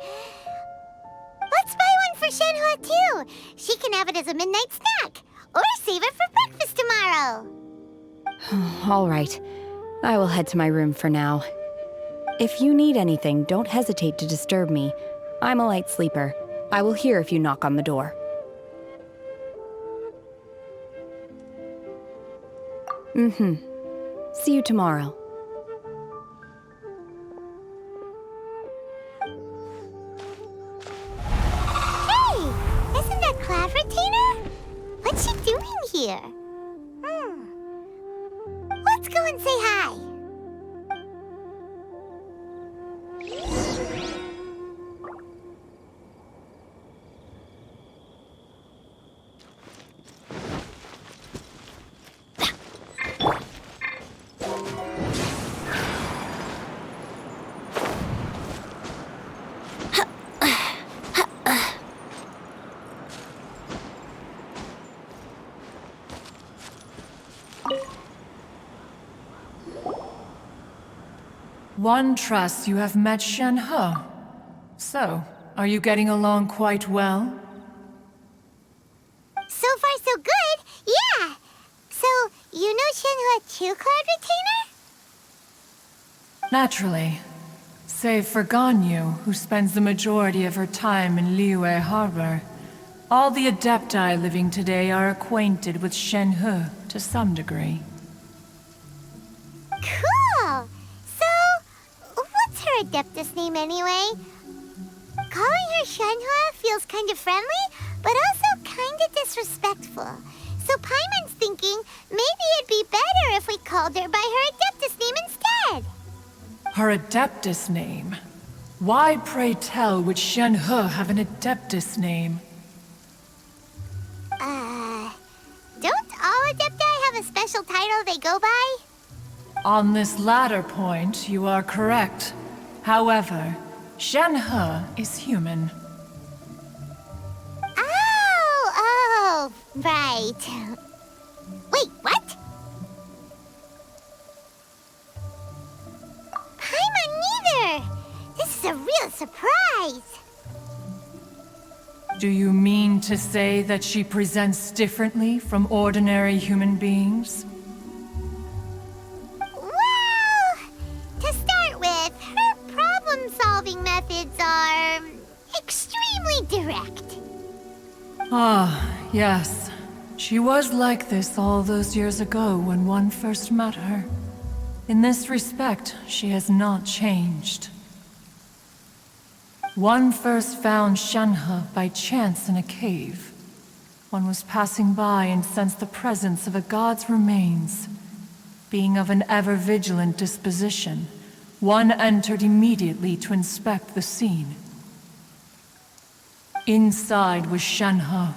Let's buy one for Shenhe too. She can have it as a midnight snack. Or save it for breakfast tomorrow. All right. I will head to my room for now. If you need anything, don't hesitate to disturb me. I'm a light sleeper. I will hear if you knock on the door. See you tomorrow. Hey! Isn't that Cloud Retainer? What's she doing here? Let's go and say hi. One trusts you have met Shenhe. So, are you getting along quite well? So far, so good. Yeah. So, you know Shenhe too, Cloud Retainer? Naturally. Save for Ganyu, who spends the majority of her time in Liyue Harbor. All the Adepti living today are acquainted with Shenhe to some degree. Cool. What's her Adeptus name anyway? Calling her Shenhe feels kind of friendly, but also kind of disrespectful. So Paimon's thinking maybe it'd be better if we called her by her Adeptus name instead. Her Adeptus name? Why, pray tell, would Shenhe have an Adeptus name? Don't all Adepti have a special title they go by? On this latter point, you are correct. However, Shenhe is human. Oh, right. Wait, what? Paimon neither! This is a real surprise! Do you mean to say that she presents differently from ordinary human beings? To start with, her problem-solving methods are extremely direct. Ah, yes. She was like this all those years ago when one first met her. In this respect, she has not changed. One first found Shenhe by chance in a cave. One was passing by and sensed the presence of a god's remains. Being of an ever-vigilant disposition, one entered immediately to inspect the scene. Inside was Shenhe,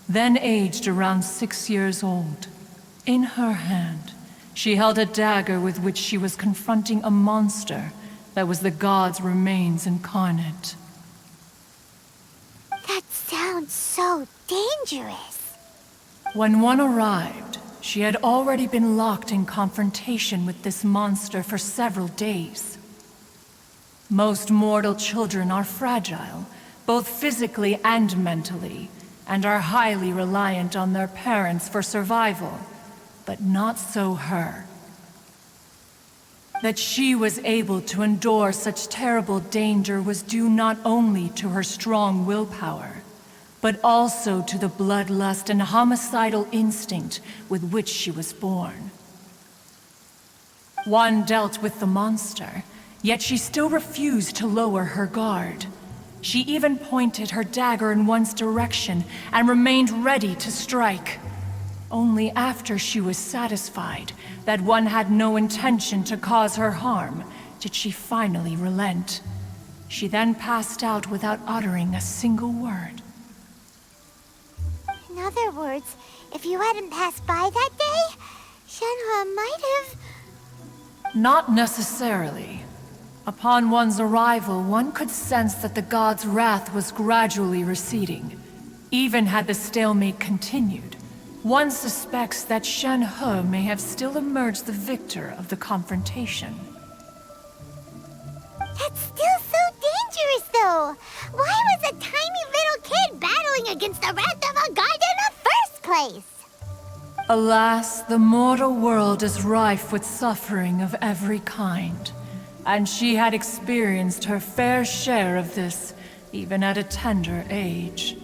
then aged around 6 years old. In her hand, she held a dagger with which she was confronting a monster that was the god's remains incarnate. That sounds so dangerous. When one arrived, she had already been locked in confrontation with this monster for several days. Most mortal children are fragile, both physically and mentally, and are highly reliant on their parents for survival, but not so her. That she was able to endure such terrible danger was due not only to her strong willpower, but also to the bloodlust and homicidal instinct with which she was born. One dealt with the monster, yet she still refused to lower her guard. She even pointed her dagger in one's direction and remained ready to strike. Only after she was satisfied that one had no intention to cause her harm did she finally relent. She then passed out without uttering a single word. In other words, if you hadn't passed by that day, Shenhe might have... Not necessarily. Upon one's arrival, one could sense that the god's wrath was gradually receding. Even had the stalemate continued, one suspects that Shenhe may have still emerged the victor of the confrontation. That's still so dangerous, though! Why was a tiny little kid battling against the wrath of a god in the first place? Alas, the mortal world is rife with suffering of every kind. And she had experienced her fair share of this, even at a tender age.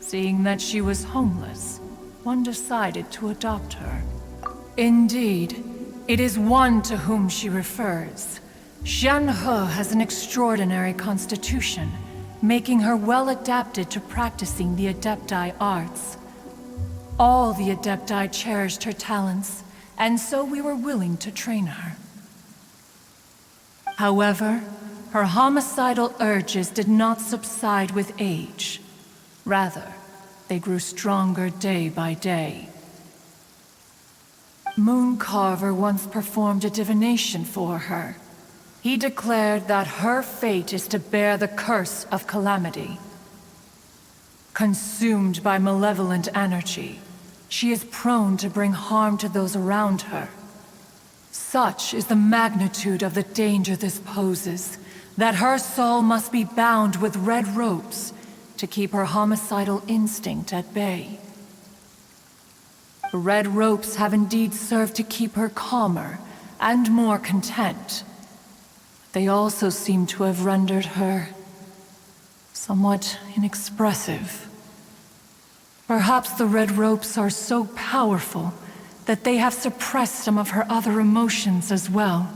Seeing that she was homeless, one decided to adopt her. Indeed, it is one to whom she refers. Shenhe has an extraordinary constitution, making her well adapted to practicing the Adepti arts. All the Adepti cherished her talents, and so we were willing to train her. However, her homicidal urges did not subside with age. Rather, they grew stronger day by day. Mooncarver once performed a divination for her. He declared that her fate is to bear the curse of calamity. Consumed by malevolent energy, she is prone to bring harm to those around her. Such is the magnitude of the danger this poses, that her soul must be bound with red ropes to keep her homicidal instinct at bay. The red ropes have indeed served to keep her calmer and more content. They also seem to have rendered her somewhat inexpressive. Perhaps the red ropes are so powerful that they have suppressed some of her other emotions as well.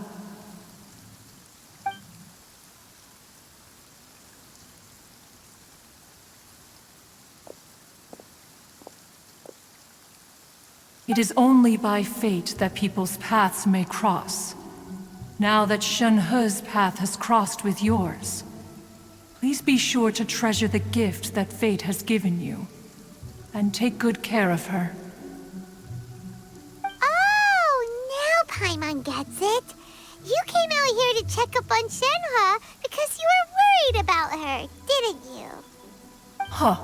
It is only by fate that people's paths may cross. Now that Shenhe's path has crossed with yours, please be sure to treasure the gift that fate has given you, and take good care of her. Oh, now Paimon gets it. You came out here to check up on Shenhe because you were worried about her, didn't you? Huh.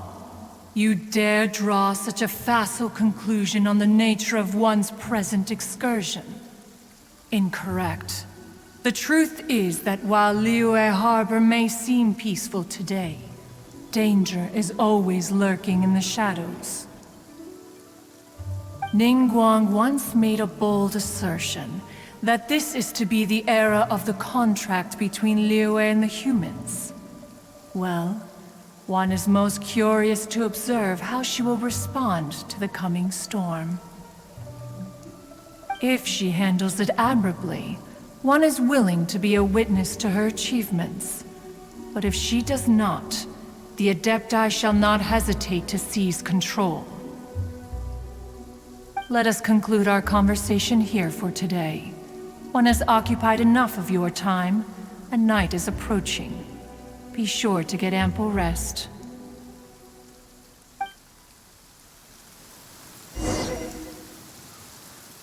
You dare draw such a facile conclusion on the nature of one's present excursion? Incorrect. The truth is that while Liyue Harbor may seem peaceful today, danger is always lurking in the shadows. Ningguang once made a bold assertion that this is to be the era of the contract between Liyue and the humans. Well, one is most curious to observe how she will respond to the coming storm. If she handles it admirably, one is willing to be a witness to her achievements. But if she does not, the Adepti shall not hesitate to seize control. Let us conclude our conversation here for today. One has occupied enough of your time, and night is approaching. Be sure to get ample rest.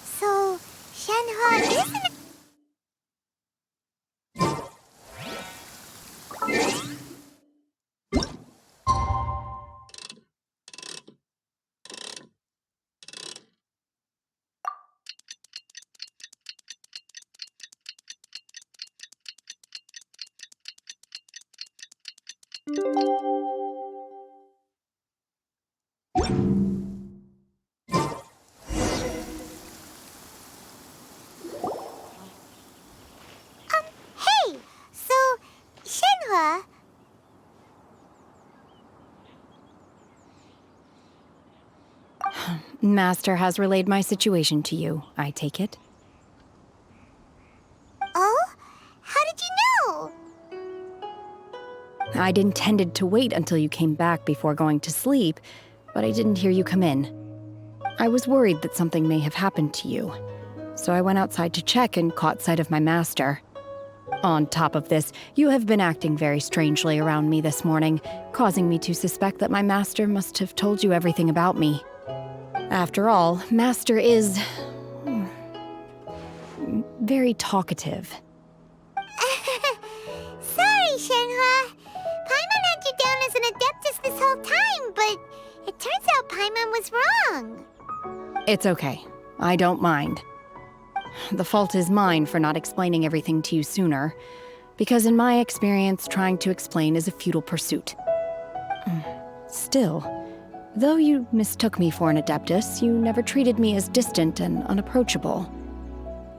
So, Shenhe isn't... Hey! So, Shenhe... Master has relayed my situation to you, I take it. Oh? How did you know? I'd intended to wait until you came back before going to sleep, but I didn't hear you come in. I was worried that something may have happened to you, so I went outside to check and caught sight of my master. On top of this, you have been acting very strangely around me this morning, causing me to suspect that my master must have told you everything about me. After all, Master is very talkative. Sorry, Shenhua. Paimon had you down as an Adeptus this whole time, but it turns out Paimon was wrong. It's okay. I don't mind. The fault is mine for not explaining everything to you sooner, because in my experience, trying to explain is a futile pursuit. Still, though you mistook me for an Adeptus, you never treated me as distant and unapproachable.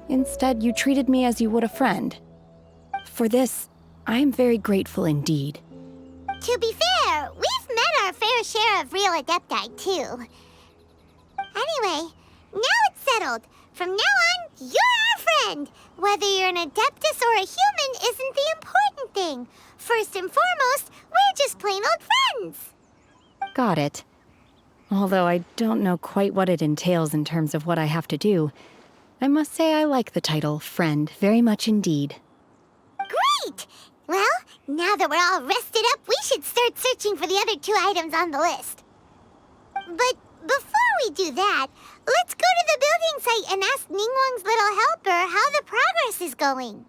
Instead, you treated me as you would a friend. For this, I am very grateful indeed. To be fair, we've met our fair share of real Adepti, too. Anyway, now it's settled. From now on, you're our friend. Whether you're an Adeptus or a human isn't the important thing. First and foremost, we're just plain old friends. Got it. Although I don't know quite what it entails in terms of what I have to do, I must say I like the title friend very much indeed. Great! Well, now that we're all rested up, we should start searching for the other 2 items on the list. But before we do that, let's go to the building site and ask Ningguang's little helper how the progress is going.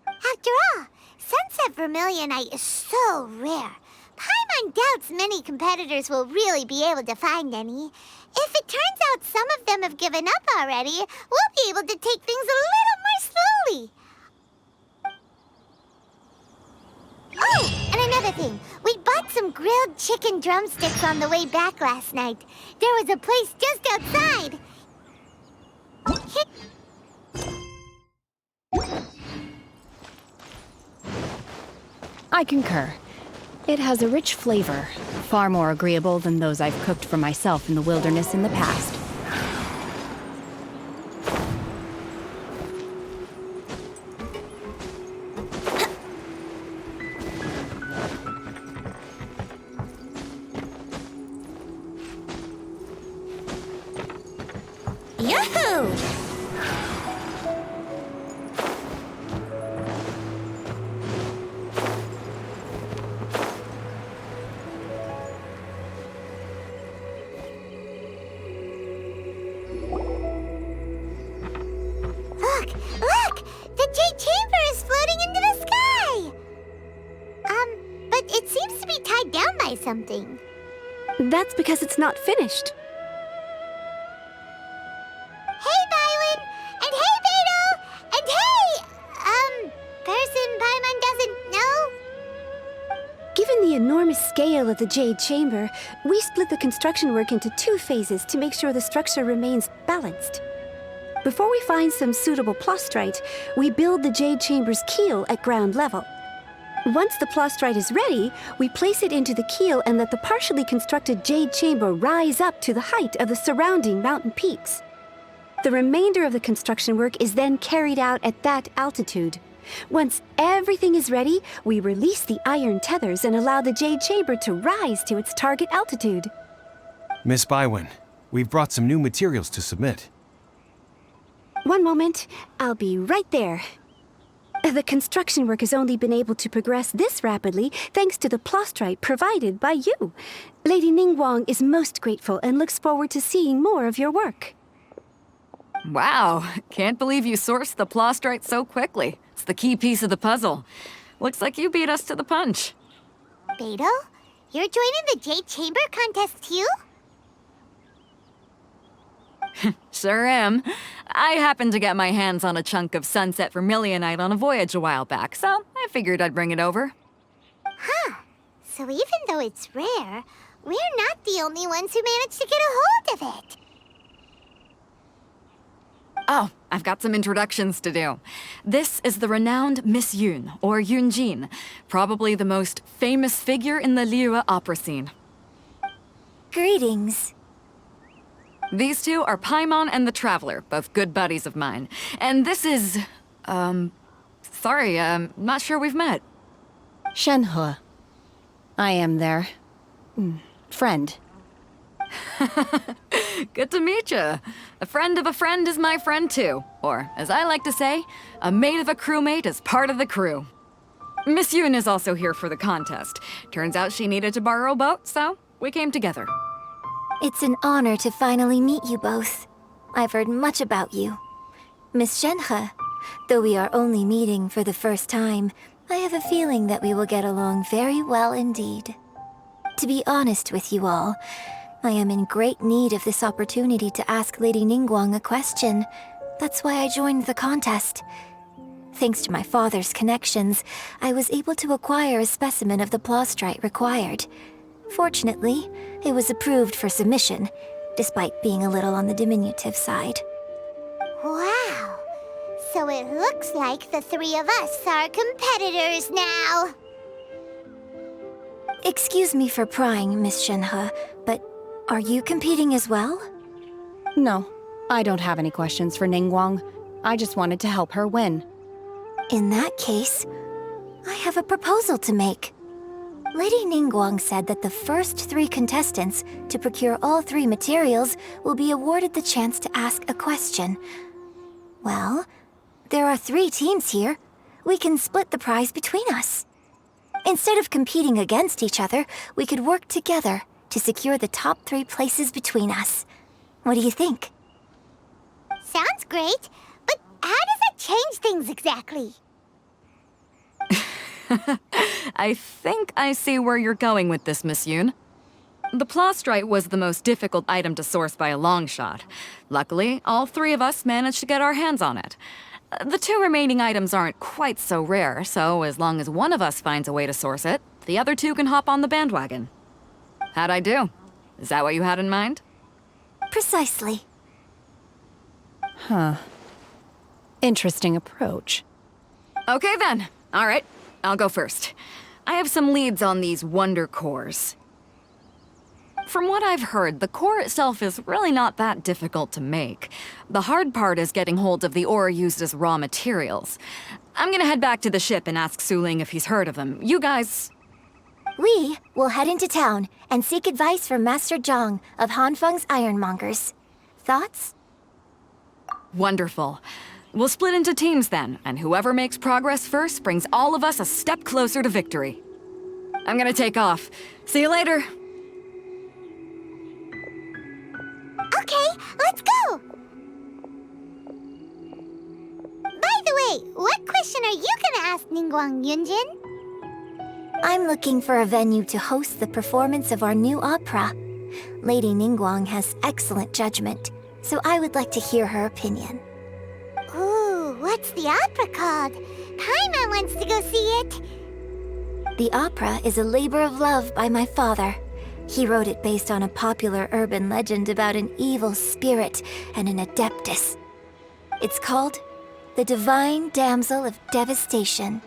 After all, Sunset Vermilionite is so rare. Paimon doubts many competitors will really be able to find any. If it turns out some of them have given up already, we'll be able to take things a little more slowly. Oh, and another thing. We bought some grilled chicken drumsticks on the way back last night. There was a place just outside. I concur. It has a rich flavor, far more agreeable than those I've cooked for myself in the wilderness in the past. Yahoo! Look! The Jade Chamber is floating into the sky! But it seems to be tied down by something. That's because it's not finished. Hey, Byron! And hey, Beto! And hey! Person Paimon doesn't know? Given the enormous scale of the Jade Chamber, we split the construction work into 2 phases to make sure the structure remains balanced. Before we find some suitable plastrite, we build the Jade Chamber's keel at ground level. Once the plastrite is ready, we place it into the keel and let the partially constructed Jade Chamber rise up to the height of the surrounding mountain peaks. The remainder of the construction work is then carried out at that altitude. Once everything is ready, we release the iron tethers and allow the Jade Chamber to rise to its target altitude. Miss Bygones, we've brought some new materials to submit. One moment, I'll be right there. The construction work has only been able to progress this rapidly thanks to the plastrite provided by you. Lady Ningguang is most grateful and looks forward to seeing more of your work. Wow, can't believe you sourced the plastrite so quickly. It's the key piece of the puzzle. Looks like you beat us to the punch. Beto, you're joining the Jade Chamber contest too? Sure am. I happened to get my hands on a chunk of Sunset Vermilionite on a voyage a while back, so I figured I'd bring it over. Huh. So even though it's rare, we're not the only ones who managed to get a hold of it. Oh, I've got some introductions to do. This is the renowned Miss Yun, or Yunjin, probably the most famous figure in the Liyue opera scene. Greetings. These 2 are Paimon and the Traveler, both good buddies of mine. And this is... sorry, not sure we've met. Shenhua. I am their... friend. Good to meet you. A friend of a friend is my friend too. Or, as I like to say, a mate of a crewmate is part of the crew. Miss Yoon is also here for the contest. Turns out she needed to borrow a boat, so we came together. It's an honor to finally meet you both. I've heard much about you. Miss Shenhe, though we are only meeting for the first time, I have a feeling that we will get along very well indeed. To be honest with you all, I am in great need of this opportunity to ask Lady Ningguang a question. That's why I joined the contest. Thanks to my father's connections, I was able to acquire a specimen of the plastrite required. Fortunately, it was approved for submission, despite being a little on the diminutive side. Wow. So it looks like the three of us are competitors now. Excuse me for prying, Miss Shenhe, but are you competing as well? No, I don't have any questions for Ningguang. I just wanted to help her win. In that case, I have a proposal to make. Lady Ningguang said that the first 3 contestants to procure all 3 materials will be awarded the chance to ask a question. Well, there are 3 teams here. We can split the prize between us. Instead of competing against each other, we could work together to secure the top 3 places between us. What do you think? Sounds great, but how does that change things exactly? I think I see where you're going with this, Miss Yoon. The plastrite was the most difficult item to source by a long shot. Luckily, all 3 of us managed to get our hands on it. The 2 remaining items aren't quite so rare, so as long as one of us finds a way to source it, the other 2 can hop on the bandwagon. How'd I do? Is that what you had in mind? Precisely. Huh. Interesting approach. Okay then. All right, I'll go first. I have some leads on these wonder cores. From what I've heard, the core itself is really not that difficult to make. The hard part is getting hold of the ore used as raw materials. I'm gonna head back to the ship and ask Su-Ling if he's heard of them. You guys... We will head into town and seek advice from Master Zhang of Hanfeng's Ironmongers. Thoughts? Wonderful. We'll split into teams then, and whoever makes progress first brings all of us a step closer to victory. I'm gonna take off. See you later. Okay, let's go! By the way, what question are you gonna ask Ningguang, Yunjin? I'm looking for a venue to host the performance of our new opera. Lady Ningguang has excellent judgment, so I would like to hear her opinion. Ooh, what's the opera called? Paimon wants to go see it. The opera is a labor of love by my father. He wrote it based on a popular urban legend about an evil spirit and an adeptus. It's called The Divine Damsel of Devastation.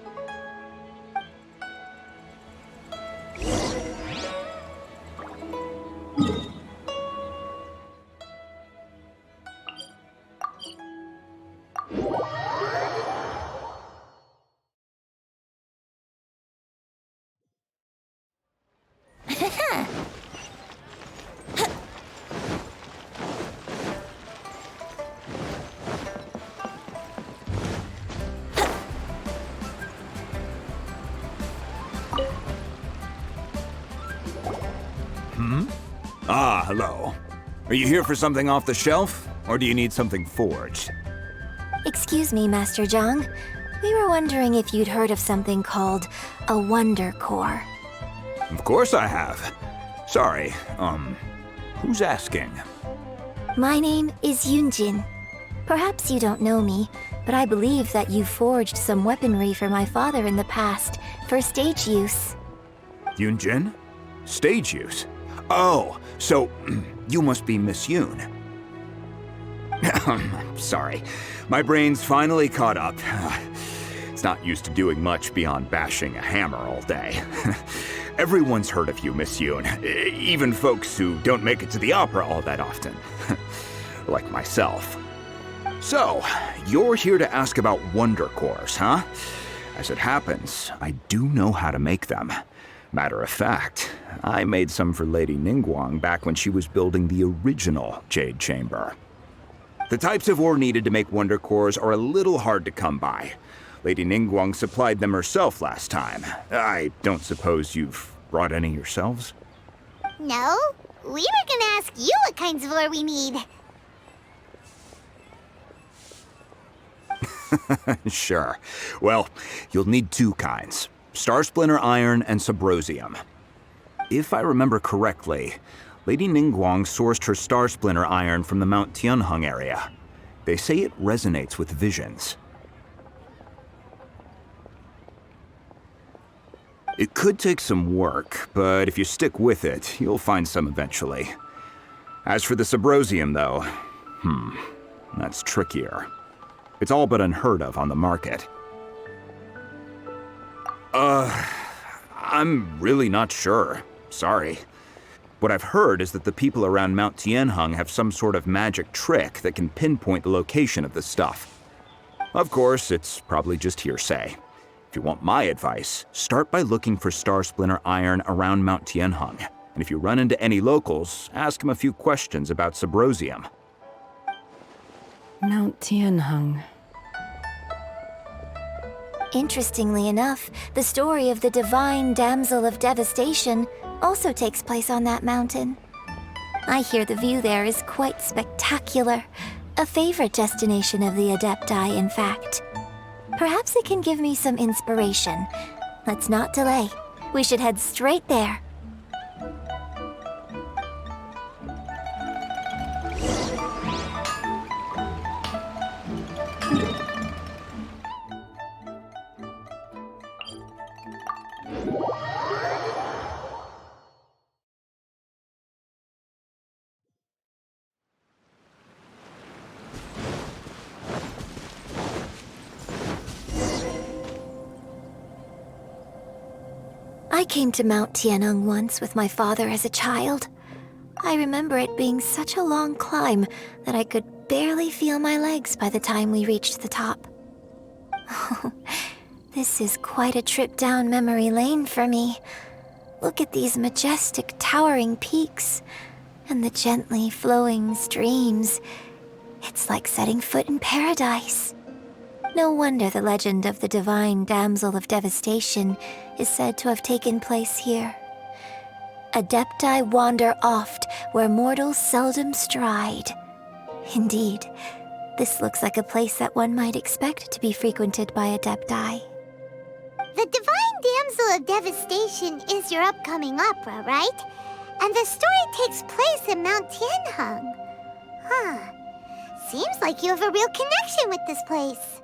Ah, hello. Are you here for something off the shelf, or do you need something forged? Excuse me, Master Zhang. We were wondering if you'd heard of something called a Wonder Core. Of course I have. Sorry, who's asking? My name is Yunjin. Perhaps you don't know me, but I believe that you forged some weaponry for my father in the past, for stage use. Yunjin? Stage use? Oh, so you must be Miss Yoon. Sorry, my brain's finally caught up. It's not used to doing much beyond bashing a hammer all day. Everyone's heard of you, Miss Yoon, even folks who don't make it to the opera all that often. Like myself. So, you're here to ask about wonder cores, huh? As it happens, I do know how to make them. Matter of fact, I made some for Lady Ningguang back when she was building the original Jade Chamber. The types of ore needed to make wonder cores are a little hard to come by. Lady Ningguang supplied them herself last time. I don't suppose you've brought any yourselves? No, we were gonna ask you what kinds of ore we need. Sure. Well, you'll need two kinds. Star Splinter Iron and Subrosium. If I remember correctly, Lady Ningguang sourced her Star Splinter Iron from the Mount Tianheng area. They say it resonates with visions. It could take some work, but if you stick with it, you'll find some eventually. As for the Subrosium, though, that's trickier. It's all but unheard of on the market. I'm really not sure. Sorry. What I've heard is that the people around Mount Tianheng have some sort of magic trick that can pinpoint the location of the stuff. Of course, it's probably just hearsay. If you want my advice, start by looking for Star Splinter Iron around Mount Tianheng. And if you run into any locals, ask them a few questions about Subrosium. Mount Tianheng. Interestingly enough, the story of the divine damsel of devastation also takes place on that mountain. I hear the view there is quite spectacular. A favorite destination of the Adepti, in fact. Perhaps it can give me some inspiration. Let's not delay. We should head straight there. I came to Mount Tianheng once with my father as a child. I remember it being such a long climb that I could barely feel my legs by the time we reached the top. Oh, this is quite a trip down memory lane for me. Look at these majestic, towering peaks and the gently flowing streams. It's like setting foot in paradise. No wonder the legend of the divine damsel of devastation is said to have taken place here. Adepti wander oft where mortals seldom stride. Indeed, this looks like a place that one might expect to be frequented by Adepti. The divine damsel of devastation is your upcoming opera, right? And the story takes place in Mount Tianheng. Huh. Seems like you have a real connection with this place.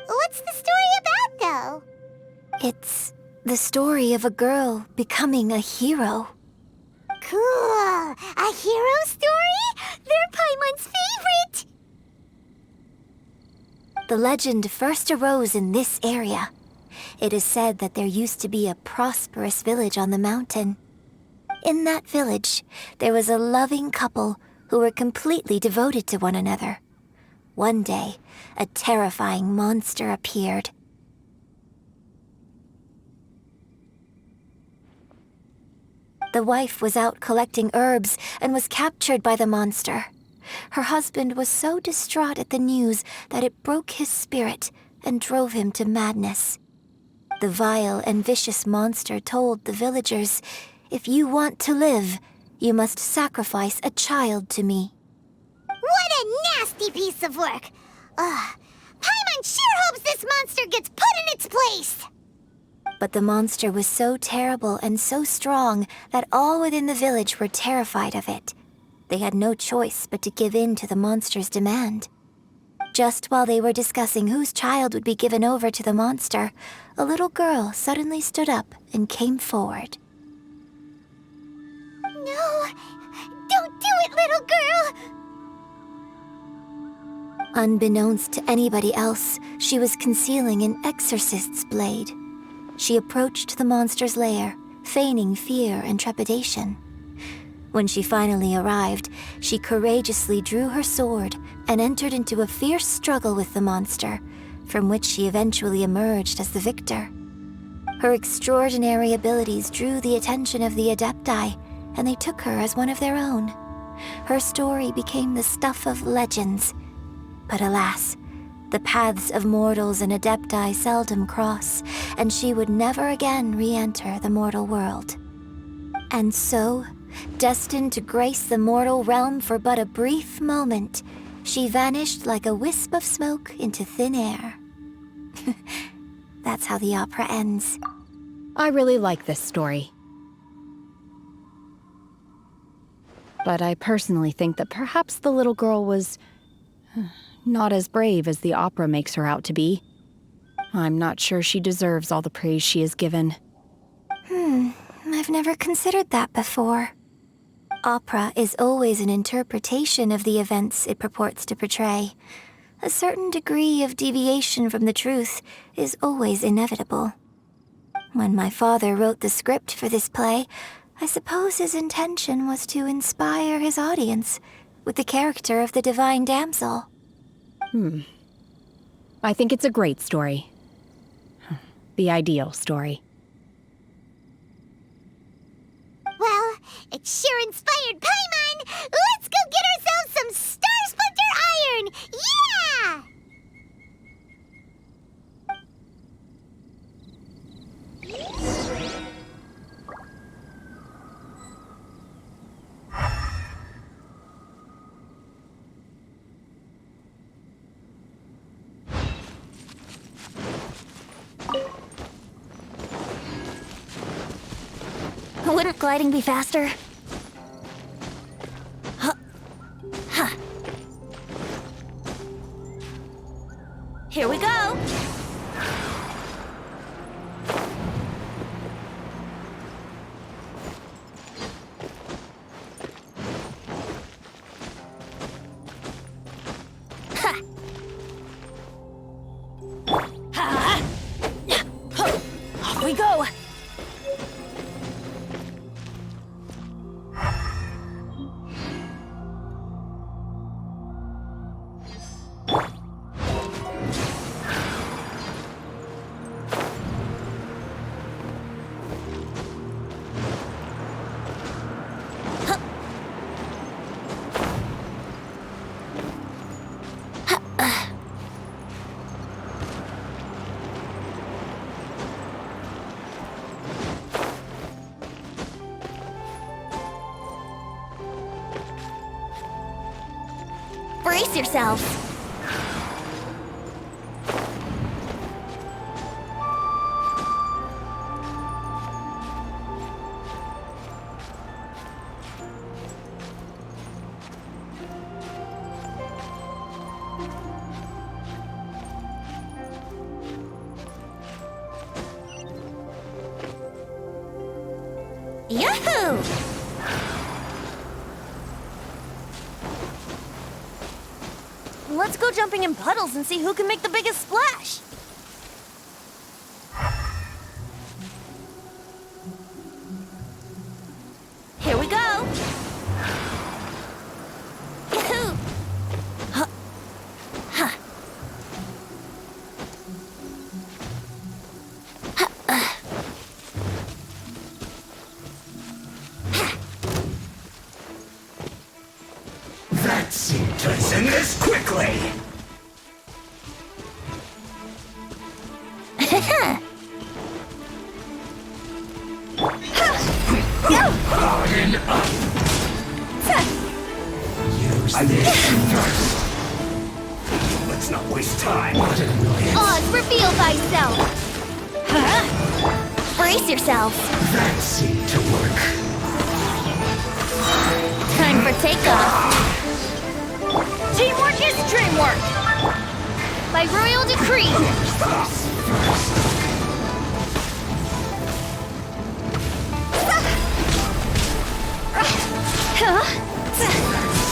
What's the story about, though? It's the story of a girl becoming a hero. Cool! A hero story? They're Paimon's favorite! The legend first arose in this area. It is said that there used to be a prosperous village on the mountain. In that village, there was a loving couple who were completely devoted to one another. One day, a terrifying monster appeared. The wife was out collecting herbs and was captured by the monster. Her husband was so distraught at the news that it broke his spirit and drove him to madness. The vile and vicious monster told the villagers, "If you want to live, you must sacrifice a child to me." What a nasty piece of work! Paimon sure hopes this monster gets put in its place! But the monster was so terrible and so strong that all within the village were terrified of it. They had no choice but to give in to the monster's demand. Just while they were discussing whose child would be given over to the monster, a little girl suddenly stood up and came forward. No! Don't do it, little girl! Unbeknownst to anybody else, she was concealing an exorcist's blade. She approached the monster's lair, feigning fear and trepidation. When she finally arrived, she courageously drew her sword and entered into a fierce struggle with the monster, from which she eventually emerged as the victor. Her extraordinary abilities drew the attention of the Adepti, and they took her as one of their own. Her story became the stuff of legends. But alas, the paths of mortals and Adepti seldom cross, and she would never again re-enter the mortal world. And so, destined to grace the mortal realm for but a brief moment, she vanished like a wisp of smoke into thin air. That's how the opera ends. I really like this story. But I personally think that perhaps the little girl was not as brave as the opera makes her out to be. I'm not sure she deserves all the praise she is given. I've never considered that before. Opera is always an interpretation of the events it purports to portray. A certain degree of deviation from the truth is always inevitable. When my father wrote the script for this play, I suppose his intention was to inspire his audience with the character of the divine damsel. I think it's a great story. The ideal story. Well, it sure inspired Paimon! Let's go get ourselves some Star Splinter Iron! Yeah! Wouldn't gliding be faster? Here we go! Off we go! Brace yourselves! Yahoo! Let's go jumping in puddles and see who can make the biggest splash. Here we go. Yahoo! Huh. Huh. Let's in this quickly. Harden up. Use this first. Let's not waste time. Oz, reveal thyself! Huh? Brace yourselves. That seemed to work. Time for takeoff. Teamwork is dreamwork! By royal decree!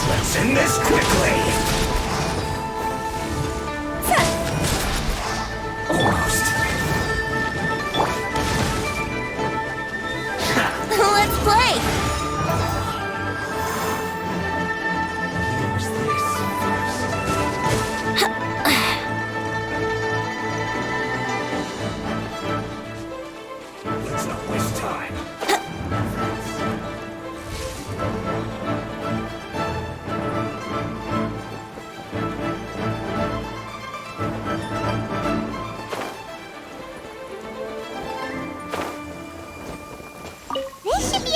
Let's end this quickly! Almost. Let's play!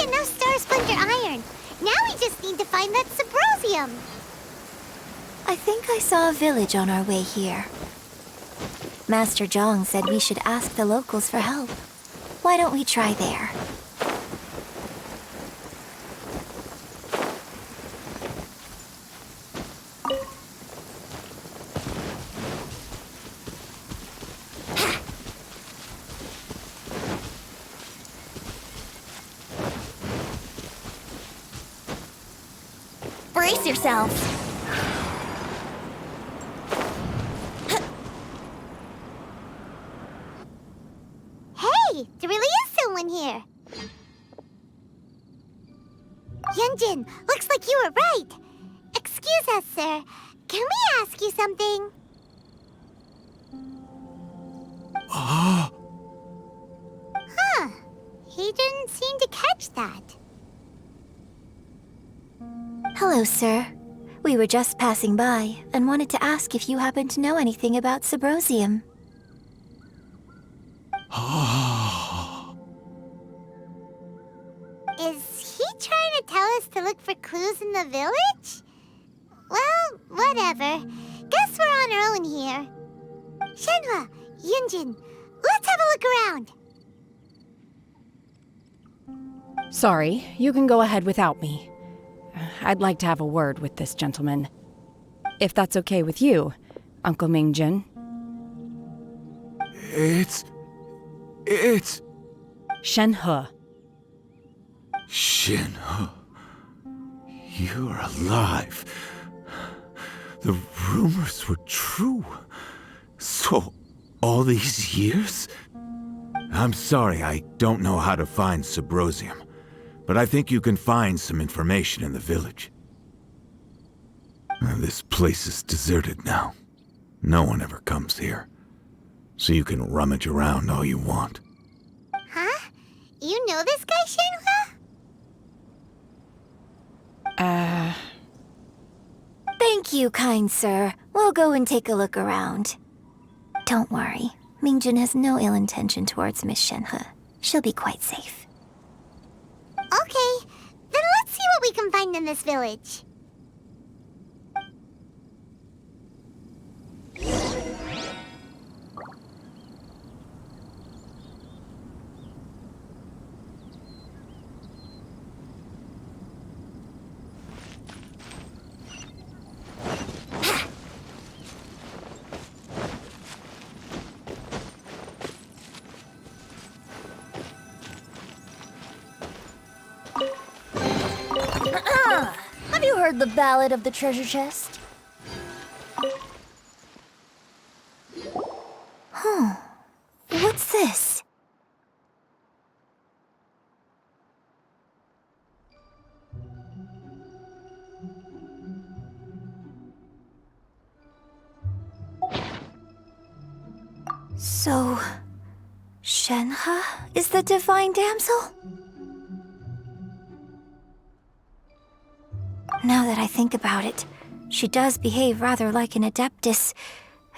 got enough Star Splinter iron. Now we just need to find that Subrosium. I think I saw a village on our way here. Master Zhang said we should ask the locals for help. Why don't we try there? Brace yourselves. Hey, there really is someone here. Yunjin, looks like you were right. Excuse us, sir. Can we ask you something? Huh. He didn't seem to catch that. Hello, sir. We were just passing by and wanted to ask if you happen to know anything about Subrosium. Is he trying to tell us to look for clues in the village? Well, whatever. Guess we're on our own here. Shenhua, Yunjin, let's have a look around. Sorry, you can go ahead without me. I'd like to have a word with this gentleman. If that's okay with you, Uncle Mingjin. It's... Shenhe. Shenhe. You're alive. The rumors were true. So, all these years? I'm sorry, I don't know how to find Subrosium. But I think you can find some information in the village. This place is deserted now. No one ever comes here. So you can rummage around all you want. Huh? You know this guy, Shenhua? Thank you, kind sir. We'll go and take a look around. Don't worry. Mingjin has no ill intention towards Miss Shenhe. She'll be quite safe. Okay, then let's see what we can find in this village. Have you heard the ballad of the treasure chest? Huh. What's this? So, Shenhe is the divine damsel? Now that I think about it, she does behave rather like an adeptus,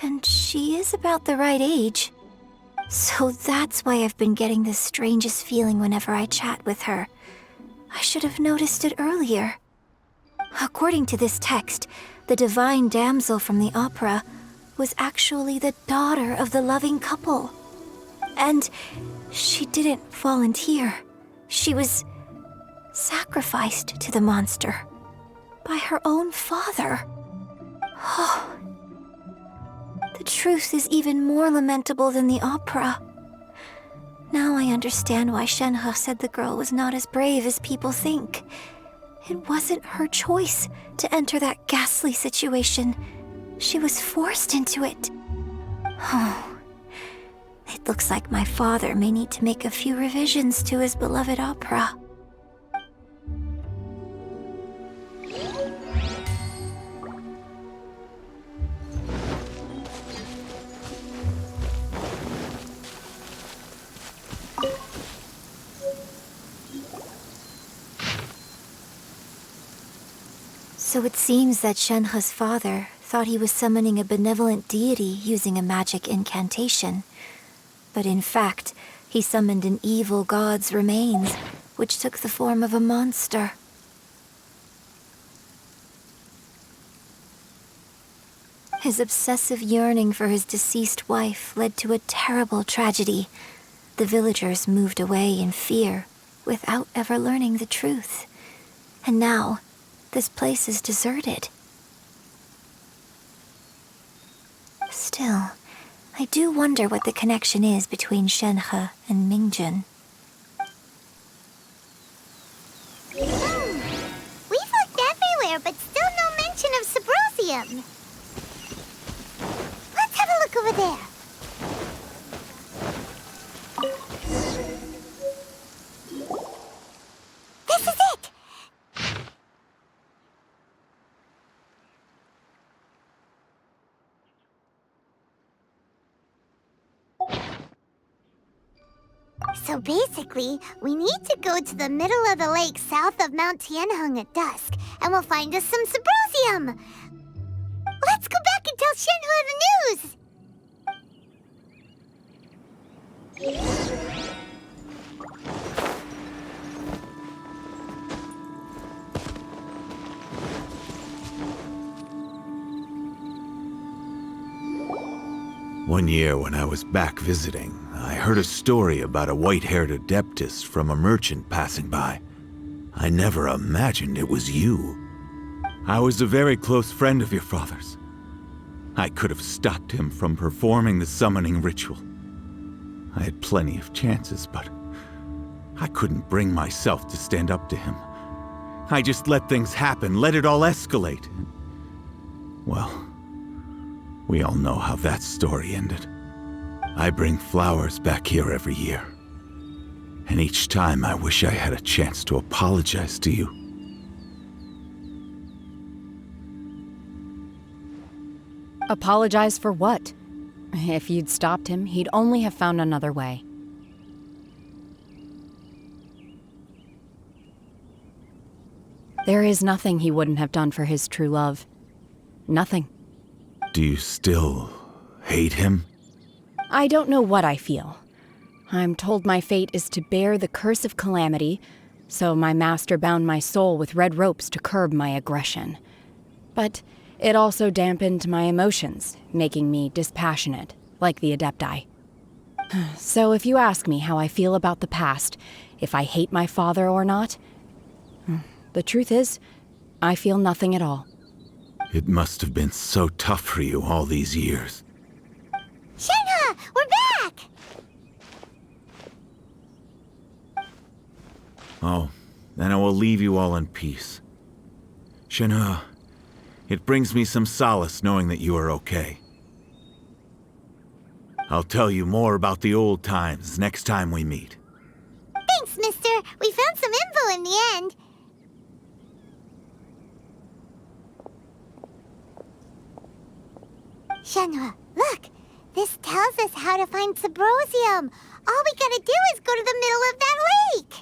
and she is about the right age. So that's why I've been getting the strangest feeling whenever I chat with her. I should have noticed it earlier. According to this text, the divine damsel from the opera was actually the daughter of the loving couple. And she didn't volunteer. She was sacrificed to the monster by her own father. Oh, the truth is even more lamentable than the opera. Now I understand why Shenhe said the girl was not as brave as people think. It wasn't her choice to enter that ghastly situation. She was forced into it. Oh, it looks like my father may need to make a few revisions to his beloved opera. So it seems that Shenhe's father thought he was summoning a benevolent deity using a magic incantation. But in fact, he summoned an evil god's remains which took the form of a monster. His obsessive yearning for his deceased wife led to a terrible tragedy. The villagers moved away in fear, without ever learning the truth. And now, this place is deserted. Still, I do wonder what the connection is between Shenhe and Mingjun. We've looked everywhere, but still no mention of Subrosium. Let's have a look over there. This is it! So basically, we need to go to the middle of the lake south of Mount Tianheng at dusk, and we'll find us some Subrosium! Let's go back and tell Shenhe the news! One year when I was back visiting, I heard a story about a white-haired adeptus from a merchant passing by. I never imagined it was you. I was a very close friend of your father's. I could have stopped him from performing the summoning ritual. I had plenty of chances, but I couldn't bring myself to stand up to him. I just let things happen, let it all escalate. Well, we all know how that story ended. I bring flowers back here every year. And each time I wish I had a chance to apologize to you. Apologize for what? If you'd stopped him, he'd only have found another way. There is nothing he wouldn't have done for his true love. Nothing. Do you still hate him? I don't know what I feel. I'm told my fate is to bear the curse of calamity, so my master bound my soul with red ropes to curb my aggression. But it also dampened my emotions, making me dispassionate, like the Adepti. So if you ask me how I feel about the past, if I hate my father or not, the truth is, I feel nothing at all. It must have been so tough for you all these years. Shenhe, we're back! Oh, then I will leave you all in peace. Shenhe, it brings me some solace knowing that you are okay. I'll tell you more about the old times next time we meet. Thanks, mister. We found some info in the end. Shenhe, look! This tells us how to find Subrosium. All we gotta do is go to the middle of that lake!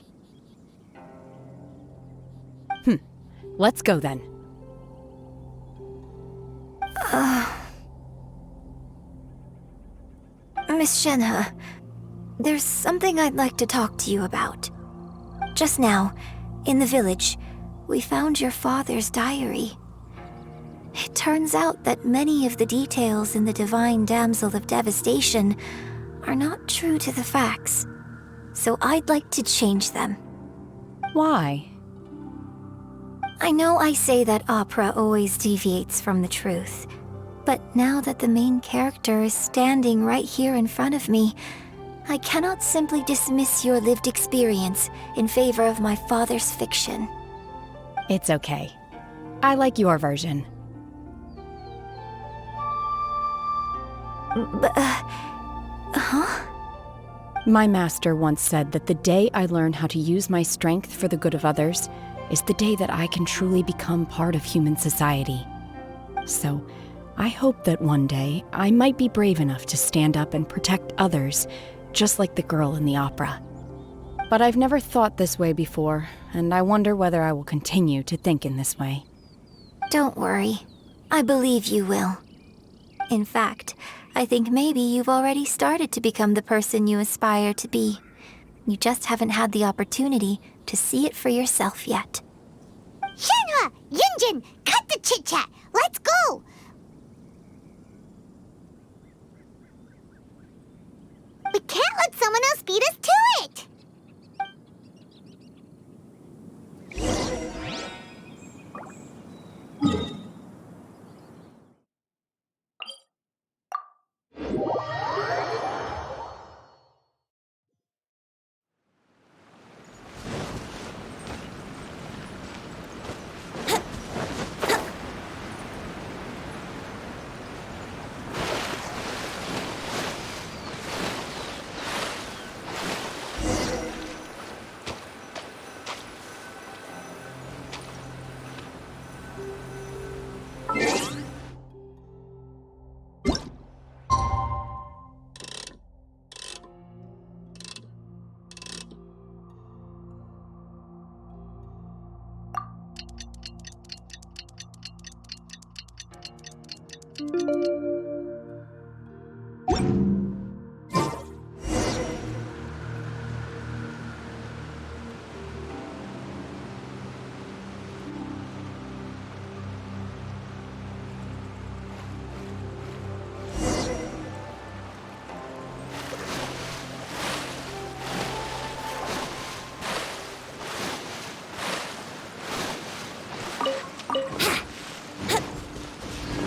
Let's go then. Miss Shenhe, there's something I'd like to talk to you about. Just now, in the village, we found your father's diary. It turns out that many of the details in the Divine Damsel of Devastation are not true to the facts, so I'd like to change them. Why? I know I say that opera always deviates from the truth, but now that the main character is standing right here in front of me, I cannot simply dismiss your lived experience in favor of my father's fiction. It's okay. I like your version. Huh? My master once said that the day I learn how to use my strength for the good of others is the day that I can truly become part of human society. So, I hope that one day I might be brave enough to stand up and protect others, just like the girl in the opera. But I've never thought this way before, and I wonder whether I will continue to think in this way. Don't worry. I believe you will. In fact, I think maybe you've already started to become the person you aspire to be. You just haven't had the opportunity to see it for yourself yet. Shenhua! Yunjin! Cut the chit-chat! Let's go! We can't let someone else beat us to it!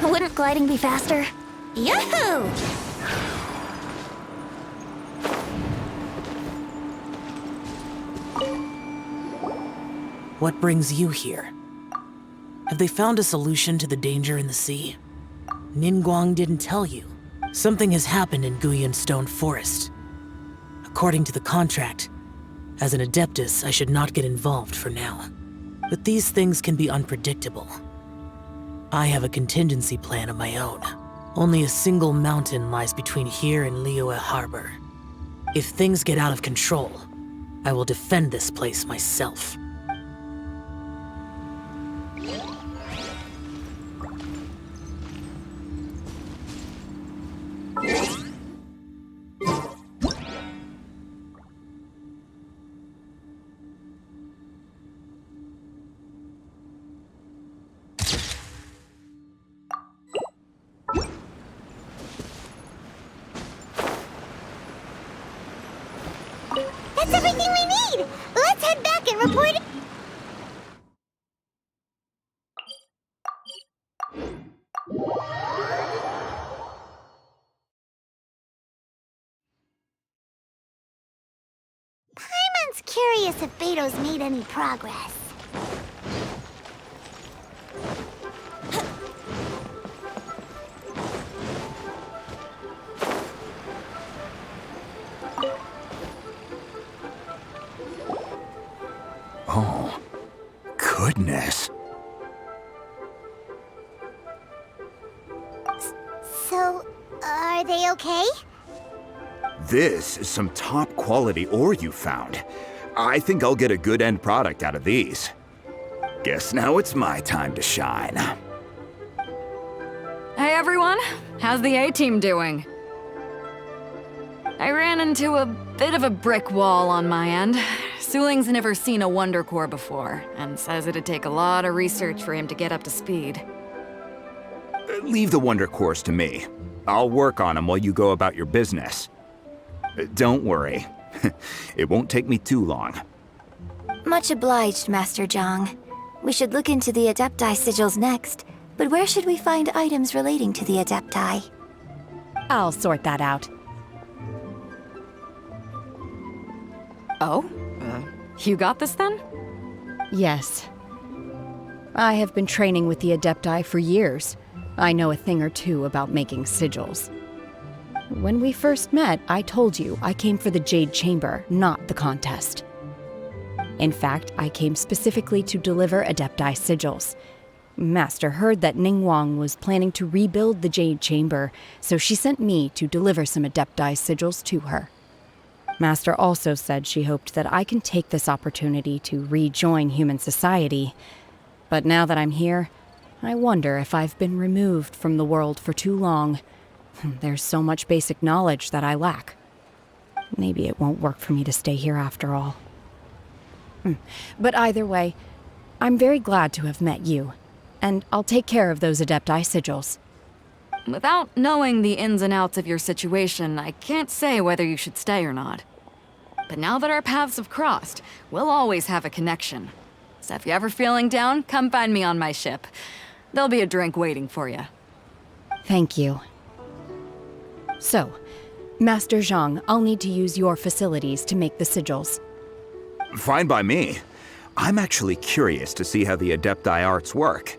Wouldn't gliding be faster? Yahoo! What brings you here? Have they found a solution to the danger in the sea? Ningguang didn't tell you. Something has happened in Guyan Stone Forest. According to the contract, as an Adeptus, I should not get involved for now. But these things can be unpredictable. I have a contingency plan of my own. Only a single mountain lies between here and Liyue Harbor. If things get out of control, I will defend this place myself. That's everything we need! Let's head back and report it. Paimon's curious if Beto's made any progress. Oh, goodness. So, are they okay? This is some top quality ore you found. I think I'll get a good end product out of these. Guess now it's my time to shine. Hey everyone, how's the A-team doing? I ran into a bit of a brick wall on my end. Suling's never seen a Wonder Core before, and says it'd take a lot of research for him to get up to speed. Leave the Wonder Cores to me. I'll work on them while you go about your business. Don't worry. It won't take me too long. Much obliged, Master Zhang. We should look into the Adepti sigils next, but where should we find items relating to the Adepti? I'll sort that out. Oh? You got this then? Yes. I have been training with the Adepti for years. I know a thing or two about making sigils. When we first met, I told you I came for the Jade Chamber, not the contest. In fact, I came specifically to deliver Adepti sigils. Master heard that Ningguang was planning to rebuild the Jade Chamber, so she sent me to deliver some Adepti sigils to her. Master also said she hoped that I can take this opportunity to rejoin human society. But now that I'm here, I wonder if I've been removed from the world for too long. There's so much basic knowledge that I lack. Maybe it won't work for me to stay here after all. But either way, I'm very glad to have met you, and I'll take care of those Adepti sigils. Without knowing the ins and outs of your situation, I can't say whether you should stay or not. But now that our paths have crossed, we'll always have a connection. So if you're ever feeling down, come find me on my ship. There'll be a drink waiting for you. Thank you. So, Master Zhang, I'll need to use your facilities to make the sigils. Fine by me. I'm actually curious to see how the Adepti arts work.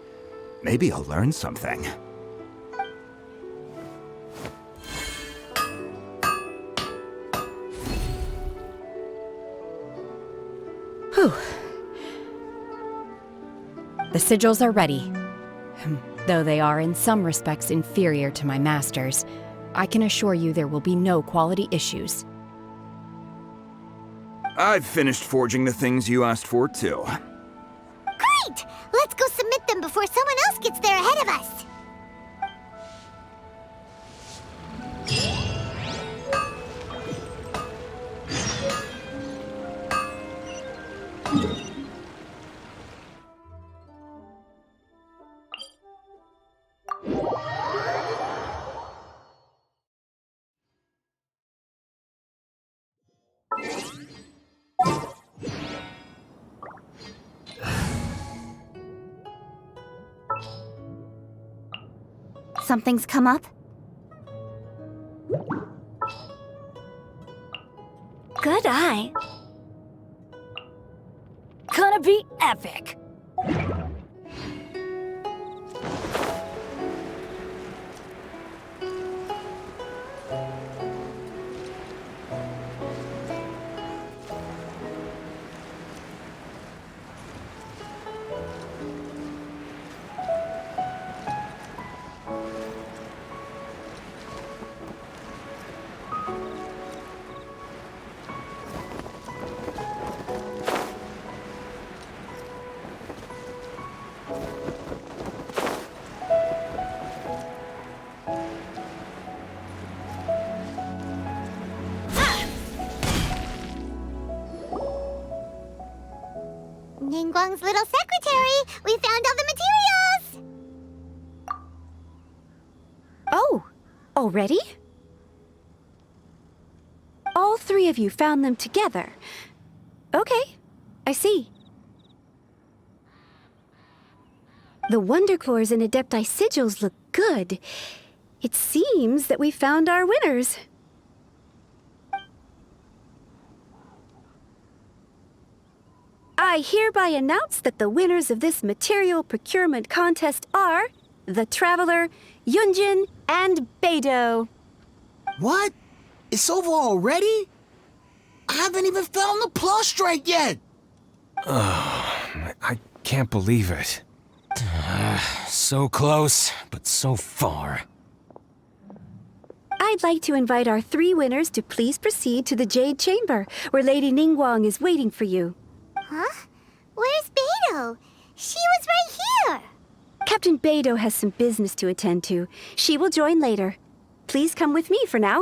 Maybe I'll learn something. Whew. The sigils are ready. Though they are in some respects inferior to my master's, I can assure you there will be no quality issues. I've finished forging the things you asked for, too. Great! Let's go submit them before someone else gets there ahead of us. Something's come up? Good eye. Gonna be epic. Ningguang's little secretary! We found all the materials! Oh, already? All three of you found them together. Okay, I see. The Wonder Cores and Adepti sigils look good. It seems that we found our winners. I hereby announce that the winners of this material procurement contest are the Traveler, Yunjin, and Beidou. What? It's over already? I haven't even found the plus strike yet! I can't believe it. So close, but so far. I'd like to invite our three winners to please proceed to the Jade Chamber, where Lady Ningguang is waiting for you. Huh? Where's Beidou? She was right here! Captain Beidou has some business to attend to. She will join later. Please come with me for now.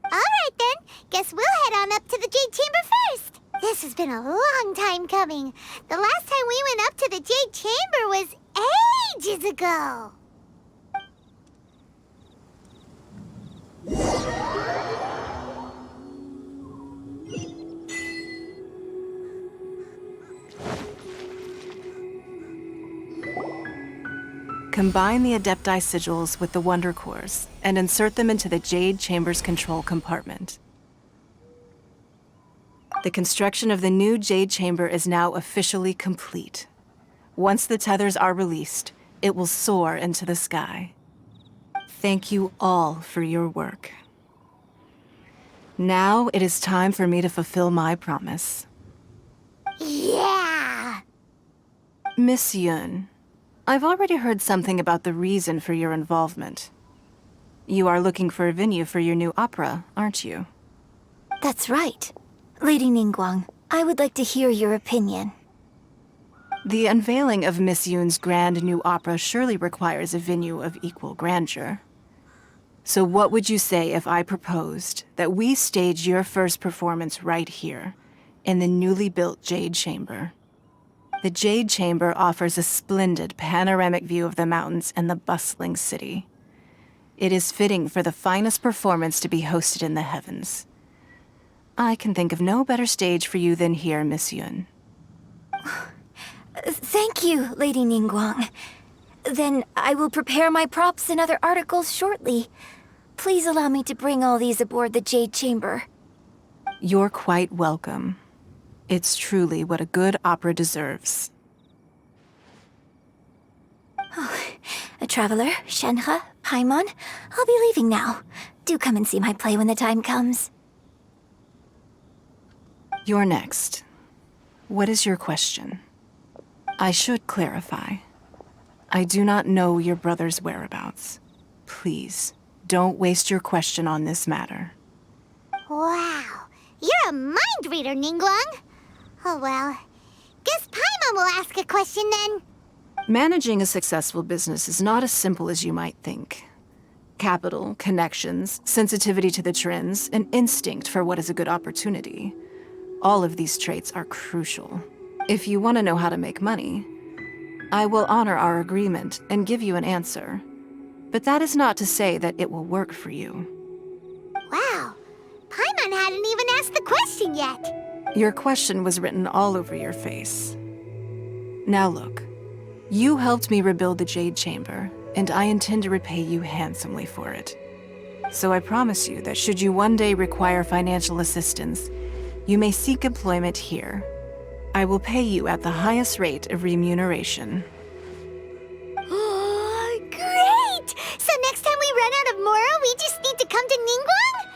Alright then, guess we'll head on up to the Jade Chamber first. This has been a long time coming. The last time we went up to the Jade Chamber was ages ago. Combine the Adepti sigils with the Wonder Cores and insert them into the Jade Chamber's control compartment. The construction of the new Jade Chamber is now officially complete. Once the tethers are released, it will soar into the sky. Thank you all for your work. Now it is time for me to fulfill my promise. Yeah! Miss Yun, I've already heard something about the reason for your involvement. You are looking for a venue for your new opera, aren't you? That's right. Lady Ningguang, I would like to hear your opinion. The unveiling of Miss Yun's grand new opera surely requires a venue of equal grandeur. So what would you say if I proposed that we stage your first performance right here, in the newly built Jade Chamber. The Jade Chamber offers a splendid panoramic view of the mountains and the bustling city. It is fitting for the finest performance to be hosted in the heavens. I can think of no better stage for you than here, Miss Yun. Thank you, Lady Ningguang. Then I will prepare my props and other articles shortly. Please allow me to bring all these aboard the Jade Chamber. You're quite welcome. It's truly what a good opera deserves. A traveler, Shenhe, Paimon, I'll be leaving now. Do come and see my play when the time comes. You're next. What is your question? I should clarify. I do not know your brother's whereabouts. Please, don't waste your question on this matter. Wow, you're a mind reader, Ningguang. Oh well, guess Paimon will ask a question then. Managing a successful business is not as simple as you might think. Capital, connections, sensitivity to the trends, and instinct for what is a good opportunity. All of these traits are crucial. If you want to know how to make money, I will honor our agreement and give you an answer. But that is not to say that it will work for you. Wow, Paimon hadn't even asked the question yet. Your question was written all over your face. Now look, you helped me rebuild the Jade Chamber, and I intend to repay you handsomely for it. So I promise you that should you one day require financial assistance, you may seek employment here. I will pay you at the highest rate of remuneration. Oh, great! So next time we run out of Mora, we just need to come to Ningguang?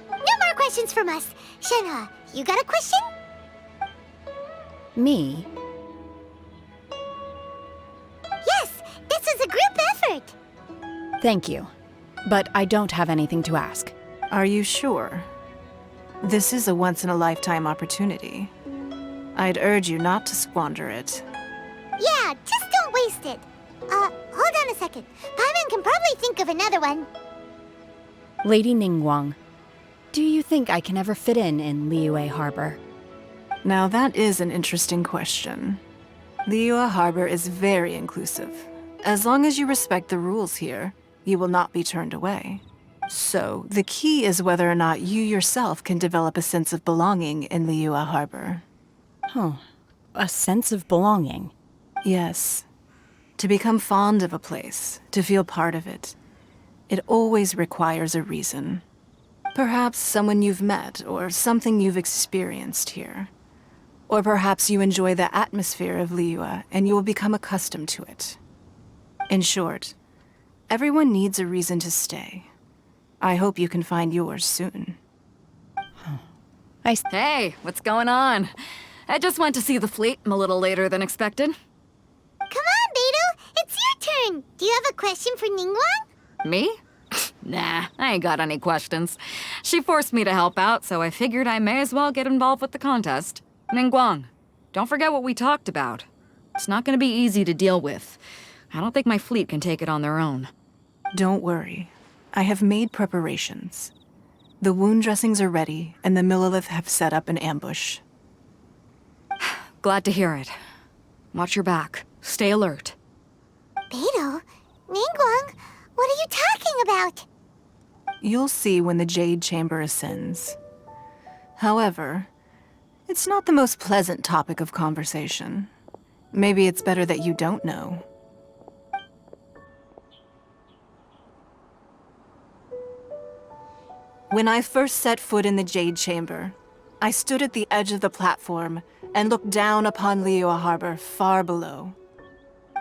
No more questions from us. Shenhe, you got a question? Me? Yes, this is a group effort. Thank you. But I don't have anything to ask. Are you sure? This is a once-in-a-lifetime opportunity. I'd urge you not to squander it. Yeah, just don't waste it. Hold on a second. Paimon can probably think of another one. Lady Ningguang, do you think I can ever fit in Liyue Harbor? Now that is an interesting question. Liyue Harbor is very inclusive. As long as you respect the rules here, you will not be turned away. So, the key is whether or not you yourself can develop a sense of belonging in Liyue Harbor. Huh. A sense of belonging? Yes. To become fond of a place, to feel part of it, it always requires a reason. Perhaps someone you've met, or something you've experienced here. Or perhaps you enjoy the atmosphere of Liyue, and you will become accustomed to it. In short, everyone needs a reason to stay. I hope you can find yours soon. Hey, what's going on? I just went to see the fleet. I'm a little later than expected. Come on, Beidou! It's your turn! Do you have a question for Ningguang? Me? Nah, I ain't got any questions. She forced me to help out, so I figured I may as well get involved with the contest. Ningguang, don't forget what we talked about. It's not gonna be easy to deal with. I don't think my fleet can take it on their own. Don't worry. I have made preparations. The wound dressings are ready, and the Millelith have set up an ambush. Glad to hear it. Watch your back. Stay alert. Beidou? Ningguang? What are you talking about? You'll see when the Jade Chamber ascends. However, it's not the most pleasant topic of conversation. Maybe it's better that you don't know. When I first set foot in the Jade Chamber, I stood at the edge of the platform and looked down upon Liyue Harbor far below.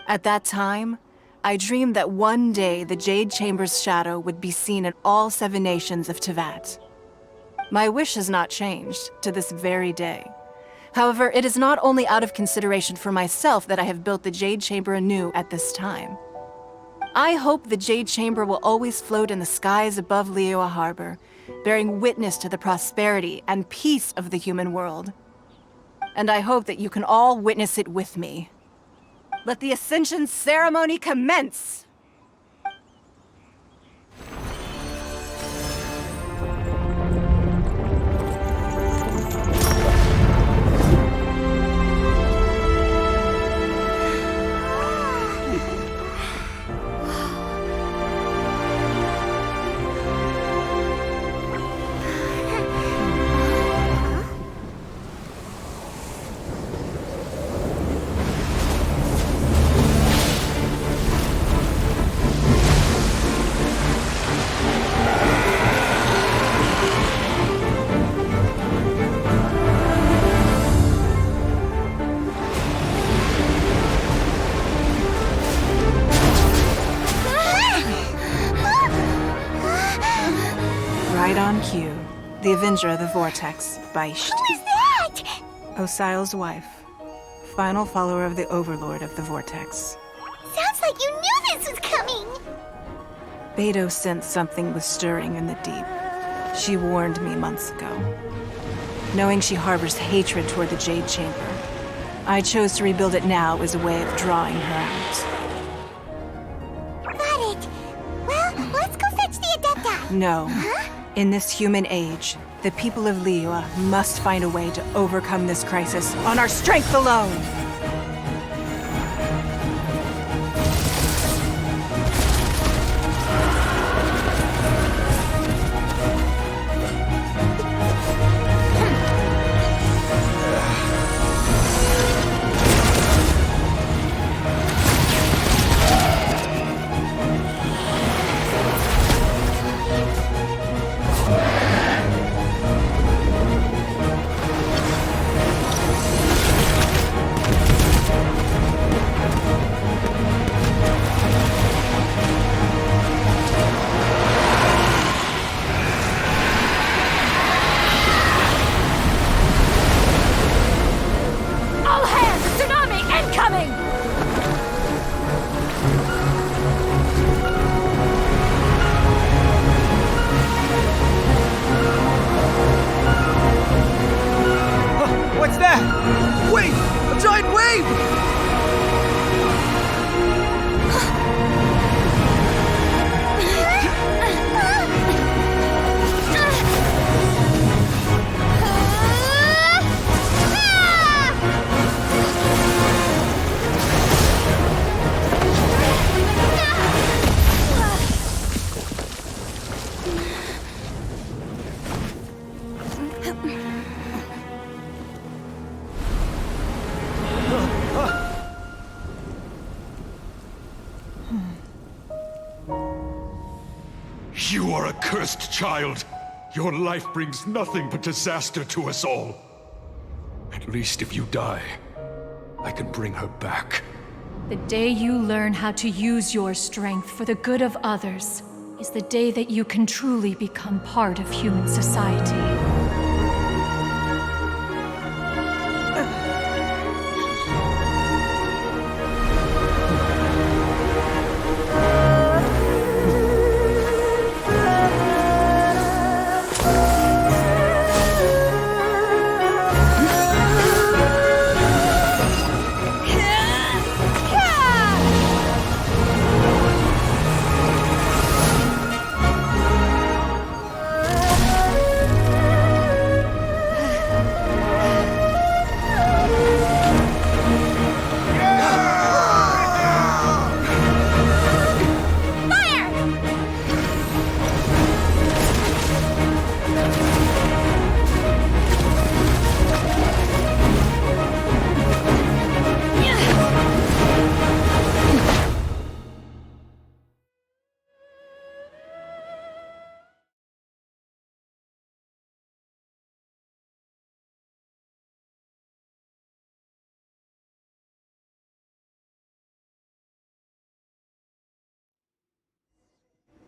At that time, I dreamed that one day the Jade Chamber's shadow would be seen in all 7 nations of Teyvat. My wish has not changed to this very day. However, it is not only out of consideration for myself that I have built the Jade Chamber anew at this time. I hope the Jade Chamber will always float in the skies above Liyue Harbor, bearing witness to the prosperity and peace of the human world. And I hope that you can all witness it with me. Let the Ascension ceremony commence! The Avenger of the Vortex, Baish. Who is that? Osial's wife. Final follower of the Overlord of the Vortex. Sounds like you knew this was coming! Beidou sensed something was stirring in the deep. She warned me months ago. Knowing she harbors hatred toward the Jade Chamber, I chose to rebuild it now as a way of drawing her out. Got it. Well, let's go fetch the Adepta. No. In this human age, the people of Liyue must find a way to overcome this crisis on our strength alone! You are a cursed child. Your life brings nothing but disaster to us all. At least if you die, I can bring her back. The day you learn how to use your strength for the good of others is the day that you can truly become part of human society.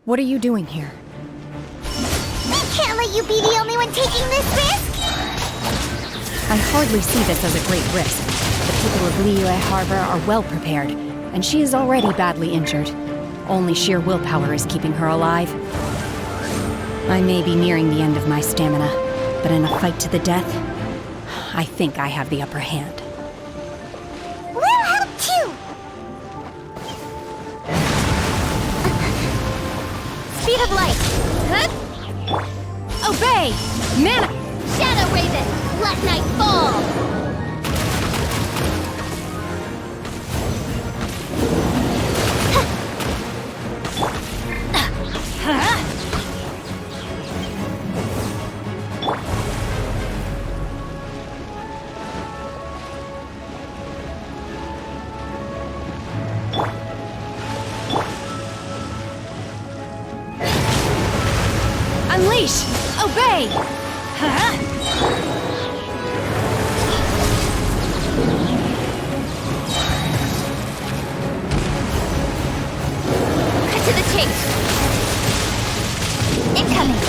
What are you doing here? We can't let you be the only one taking this risk! I hardly see this as a great risk. The people of Liyue Harbor are well prepared, and she is already badly injured. Only sheer willpower is keeping her alive. I may be nearing the end of my stamina, but in a fight to the death, I think I have the upper hand. We'll help too! Speed of light! Huh? Obey! Mana! Shadow Raven! Let night fall! Unleash! Obey! Cut to the chase! Incoming!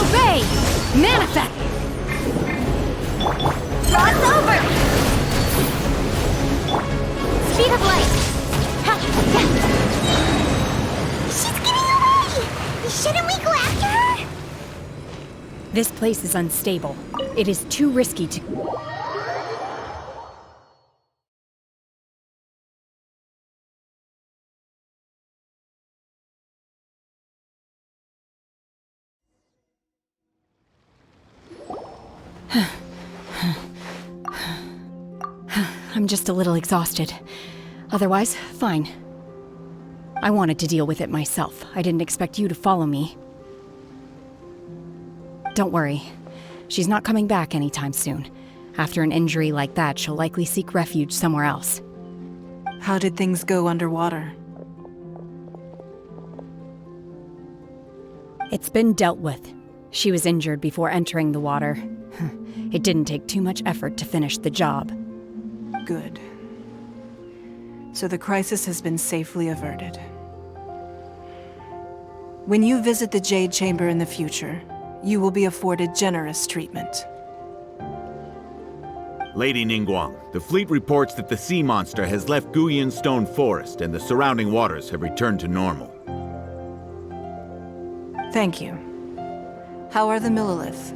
Obey! Manifest! Cross over! Speed of light! She's getting away! Shouldn't we go after her? This place is unstable. It is too risky to... I'm just a little exhausted. Otherwise, fine. I wanted to deal with it myself. I didn't expect you to follow me. Don't worry. She's not coming back anytime soon. After an injury like that, she'll likely seek refuge somewhere else. How did things go underwater? It's been dealt with. She was injured before entering the water. It didn't take too much effort to finish the job. Good. So the crisis has been safely averted. When you visit the Jade Chamber in the future, you will be afforded generous treatment. Lady Ningguang, the fleet reports that the sea monster has left Guyan Stone Forest and the surrounding waters have returned to normal. Thank you. How are the Millilith?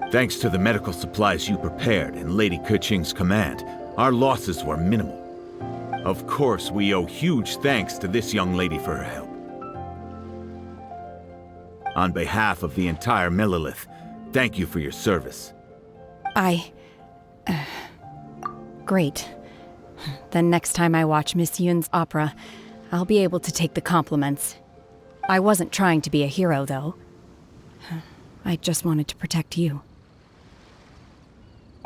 Thanks to the medical supplies you prepared and Lady Keqing's command, our losses were minimal. Of course, we owe huge thanks to this young lady for her help. On behalf of the entire Millilith, thank you for your service. Great. Then next time I watch Miss Yun's opera, I'll be able to take the compliments. I wasn't trying to be a hero, though. I just wanted to protect you.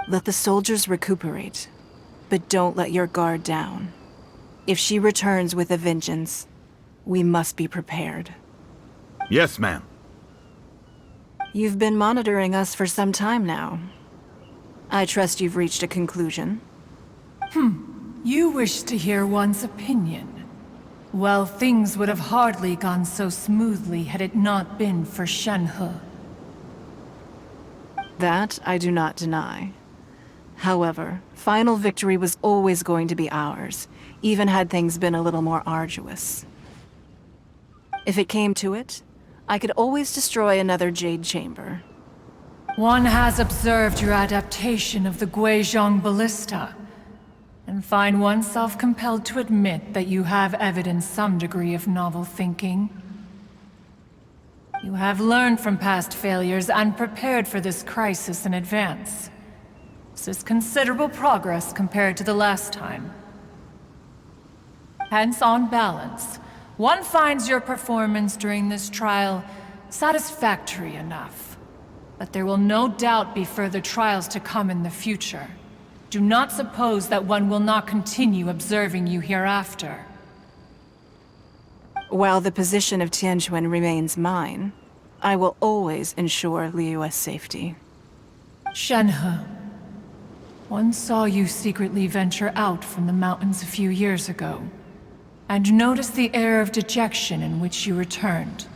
Let the soldiers recuperate, but don't let your guard down. If she returns with a vengeance, we must be prepared. Yes, ma'am. You've been monitoring us for some time now. I trust you've reached a conclusion. You wish to hear one's opinion. Well, things would have hardly gone so smoothly had it not been for Shenhe. That I do not deny. However, final victory was always going to be ours, even had things been a little more arduous. If it came to it, I could always destroy another Jade Chamber. One has observed your adaptation of the Guizhong Ballista, and find oneself compelled to admit that you have evidenced some degree of novel thinking. You have learned from past failures and prepared for this crisis in advance. This is considerable progress compared to the last time. Hence, on balance, one finds your performance during this trial satisfactory enough. But there will no doubt be further trials to come in the future. Do not suppose that one will not continue observing you hereafter. While the position of Tianquan remains mine, I will always ensure Liyue's safety. Shenhe, one saw you secretly venture out from the mountains a few years ago, and noticed the air of dejection in which you returned.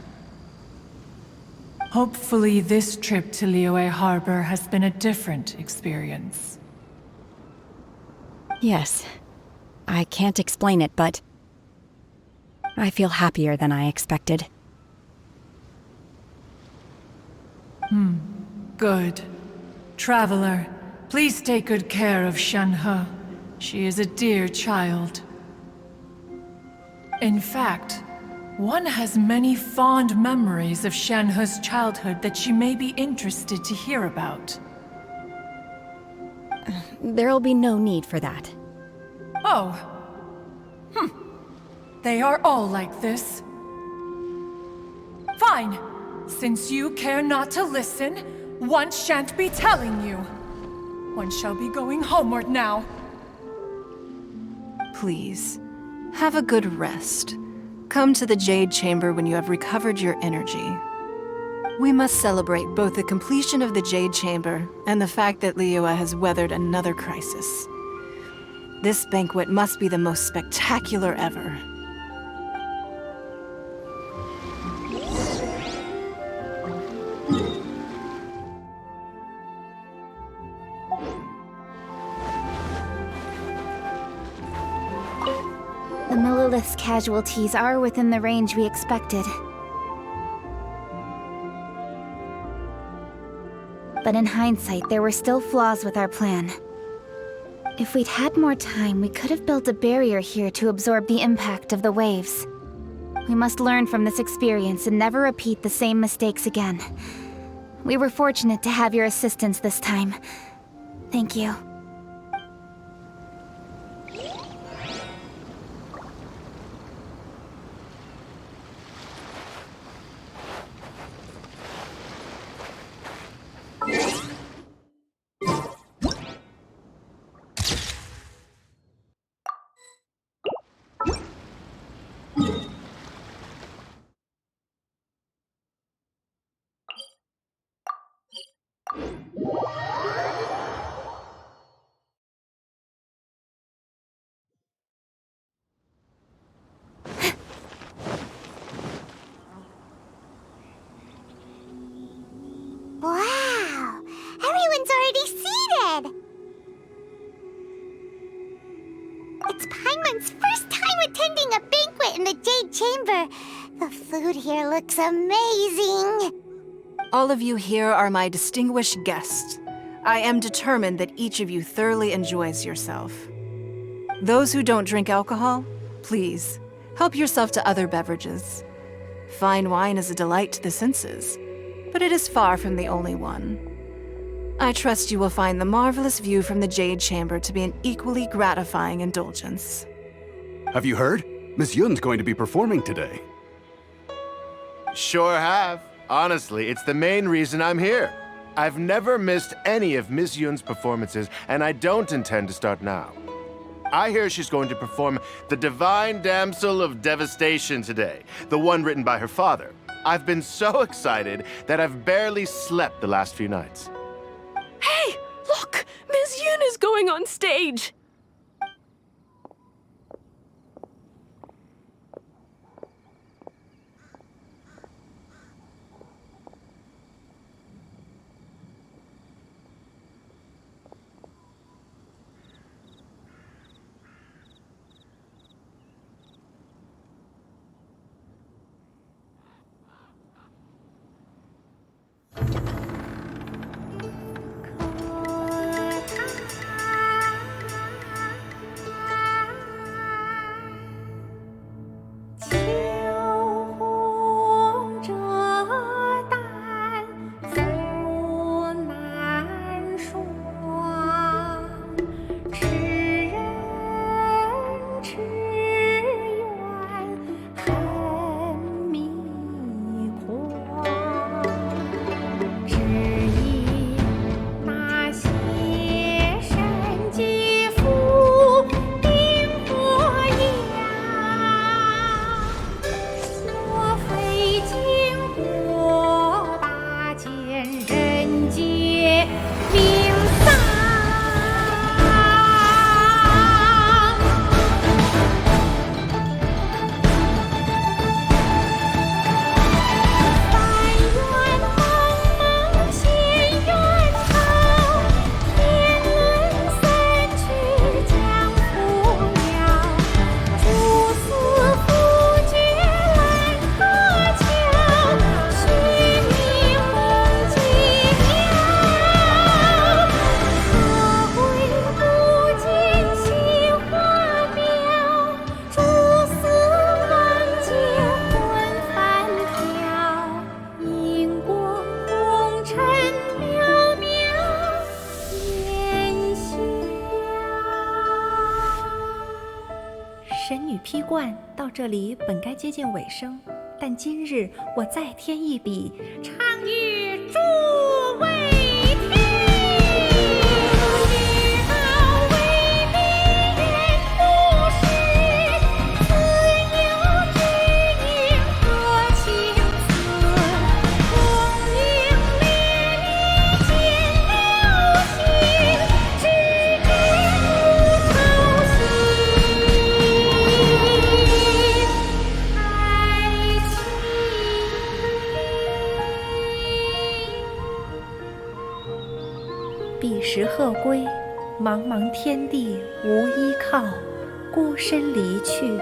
Hopefully this trip to Liyue Harbor has been a different experience. Yes. I can't explain it, but I feel happier than I expected. Good. Traveler, please take good care of Shenhe. She is a dear child. In fact, one has many fond memories of Shenhe's childhood that she may be interested to hear about. There'll be no need for that. Oh. They are all like this. Fine. Since you care not to listen, one shan't be telling you. One shall be going homeward now. Please, have a good rest. Come to the Jade Chamber when you have recovered your energy. We must celebrate both the completion of the Jade Chamber and the fact that Liyue has weathered another crisis. This banquet must be the most spectacular ever. Lilith's casualties are within the range we expected. But in hindsight, there were still flaws with our plan. If we'd had more time, we could have built a barrier here to absorb the impact of the waves. We must learn from this experience and never repeat the same mistakes again. We were fortunate to have your assistance this time. Thank you. Wow! Everyone's already seated! It's Paimon's first time attending a banquet in the Jade Chamber. The food here looks amazing. All of you here are my distinguished guests. I am determined that each of you thoroughly enjoys yourself. Those who don't drink alcohol, please, help yourself to other beverages. Fine wine is a delight to the senses, but it is far from the only one. I trust you will find the marvelous view from the Jade Chamber to be an equally gratifying indulgence. Have you heard? Miss Yun's going to be performing today. Sure have. Honestly, it's the main reason I'm here. I've never missed any of Miss Yun's performances, and I don't intend to start now. I hear she's going to perform The Divine Damsel of Devastation today, the one written by her father. I've been so excited that I've barely slept the last few nights. Hey, look! Miss Yun is going on stage!这里本该接近尾声，但今日我再添一笔，唱与诸位听。知道为民人不是，自有知音何情思？功名烈烈见了心，只知不操心。彼时鹤归，茫茫天地无依靠，孤身离去，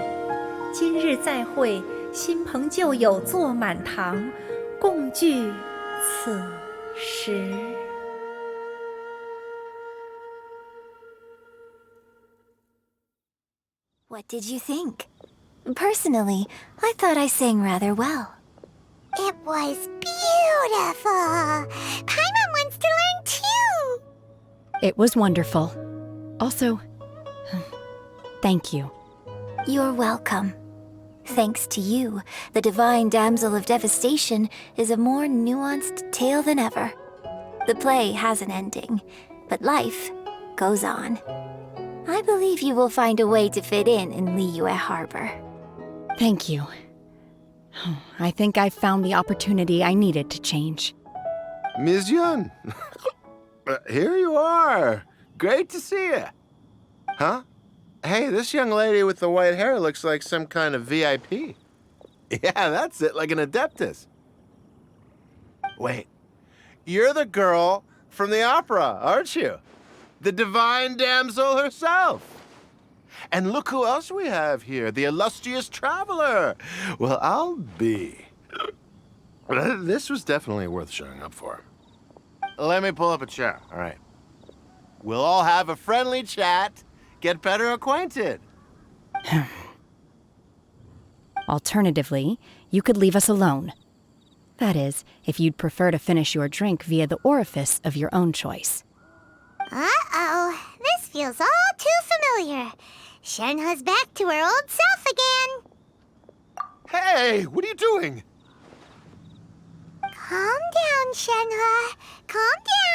今日再会，新朋旧友坐满堂，共聚此时。What did you think? Personally, I thought I sang rather well. It was beautiful! Paimon wants to learn too! It was wonderful. Also, thank you. You're welcome. Thanks to you, the Divine Damsel of Devastation is a more nuanced tale than ever. The play has an ending, but life goes on. I believe you will find a way to fit in Liyue Harbor. Thank you. I think I've found the opportunity I needed to change. Ms. Yun! Here you are! Great to see you! Huh? Hey, this young lady with the white hair looks like some kind of VIP. Yeah, that's it, like an Adeptus. Wait, you're the girl from the opera, aren't you? The Divine Damsel herself! And look who else we have here, the illustrious traveler. Well, I'll be. This was definitely worth showing up for. Let me pull up a chair, all right. We'll all have a friendly chat, get better acquainted. Alternatively, you could leave us alone. That is, if you'd prefer to finish your drink via the orifice of your own choice. Uh-oh, this feels all too familiar. Shenhe's back to her old self again. Hey, what are you doing? Calm down, Shenhe. Calm down.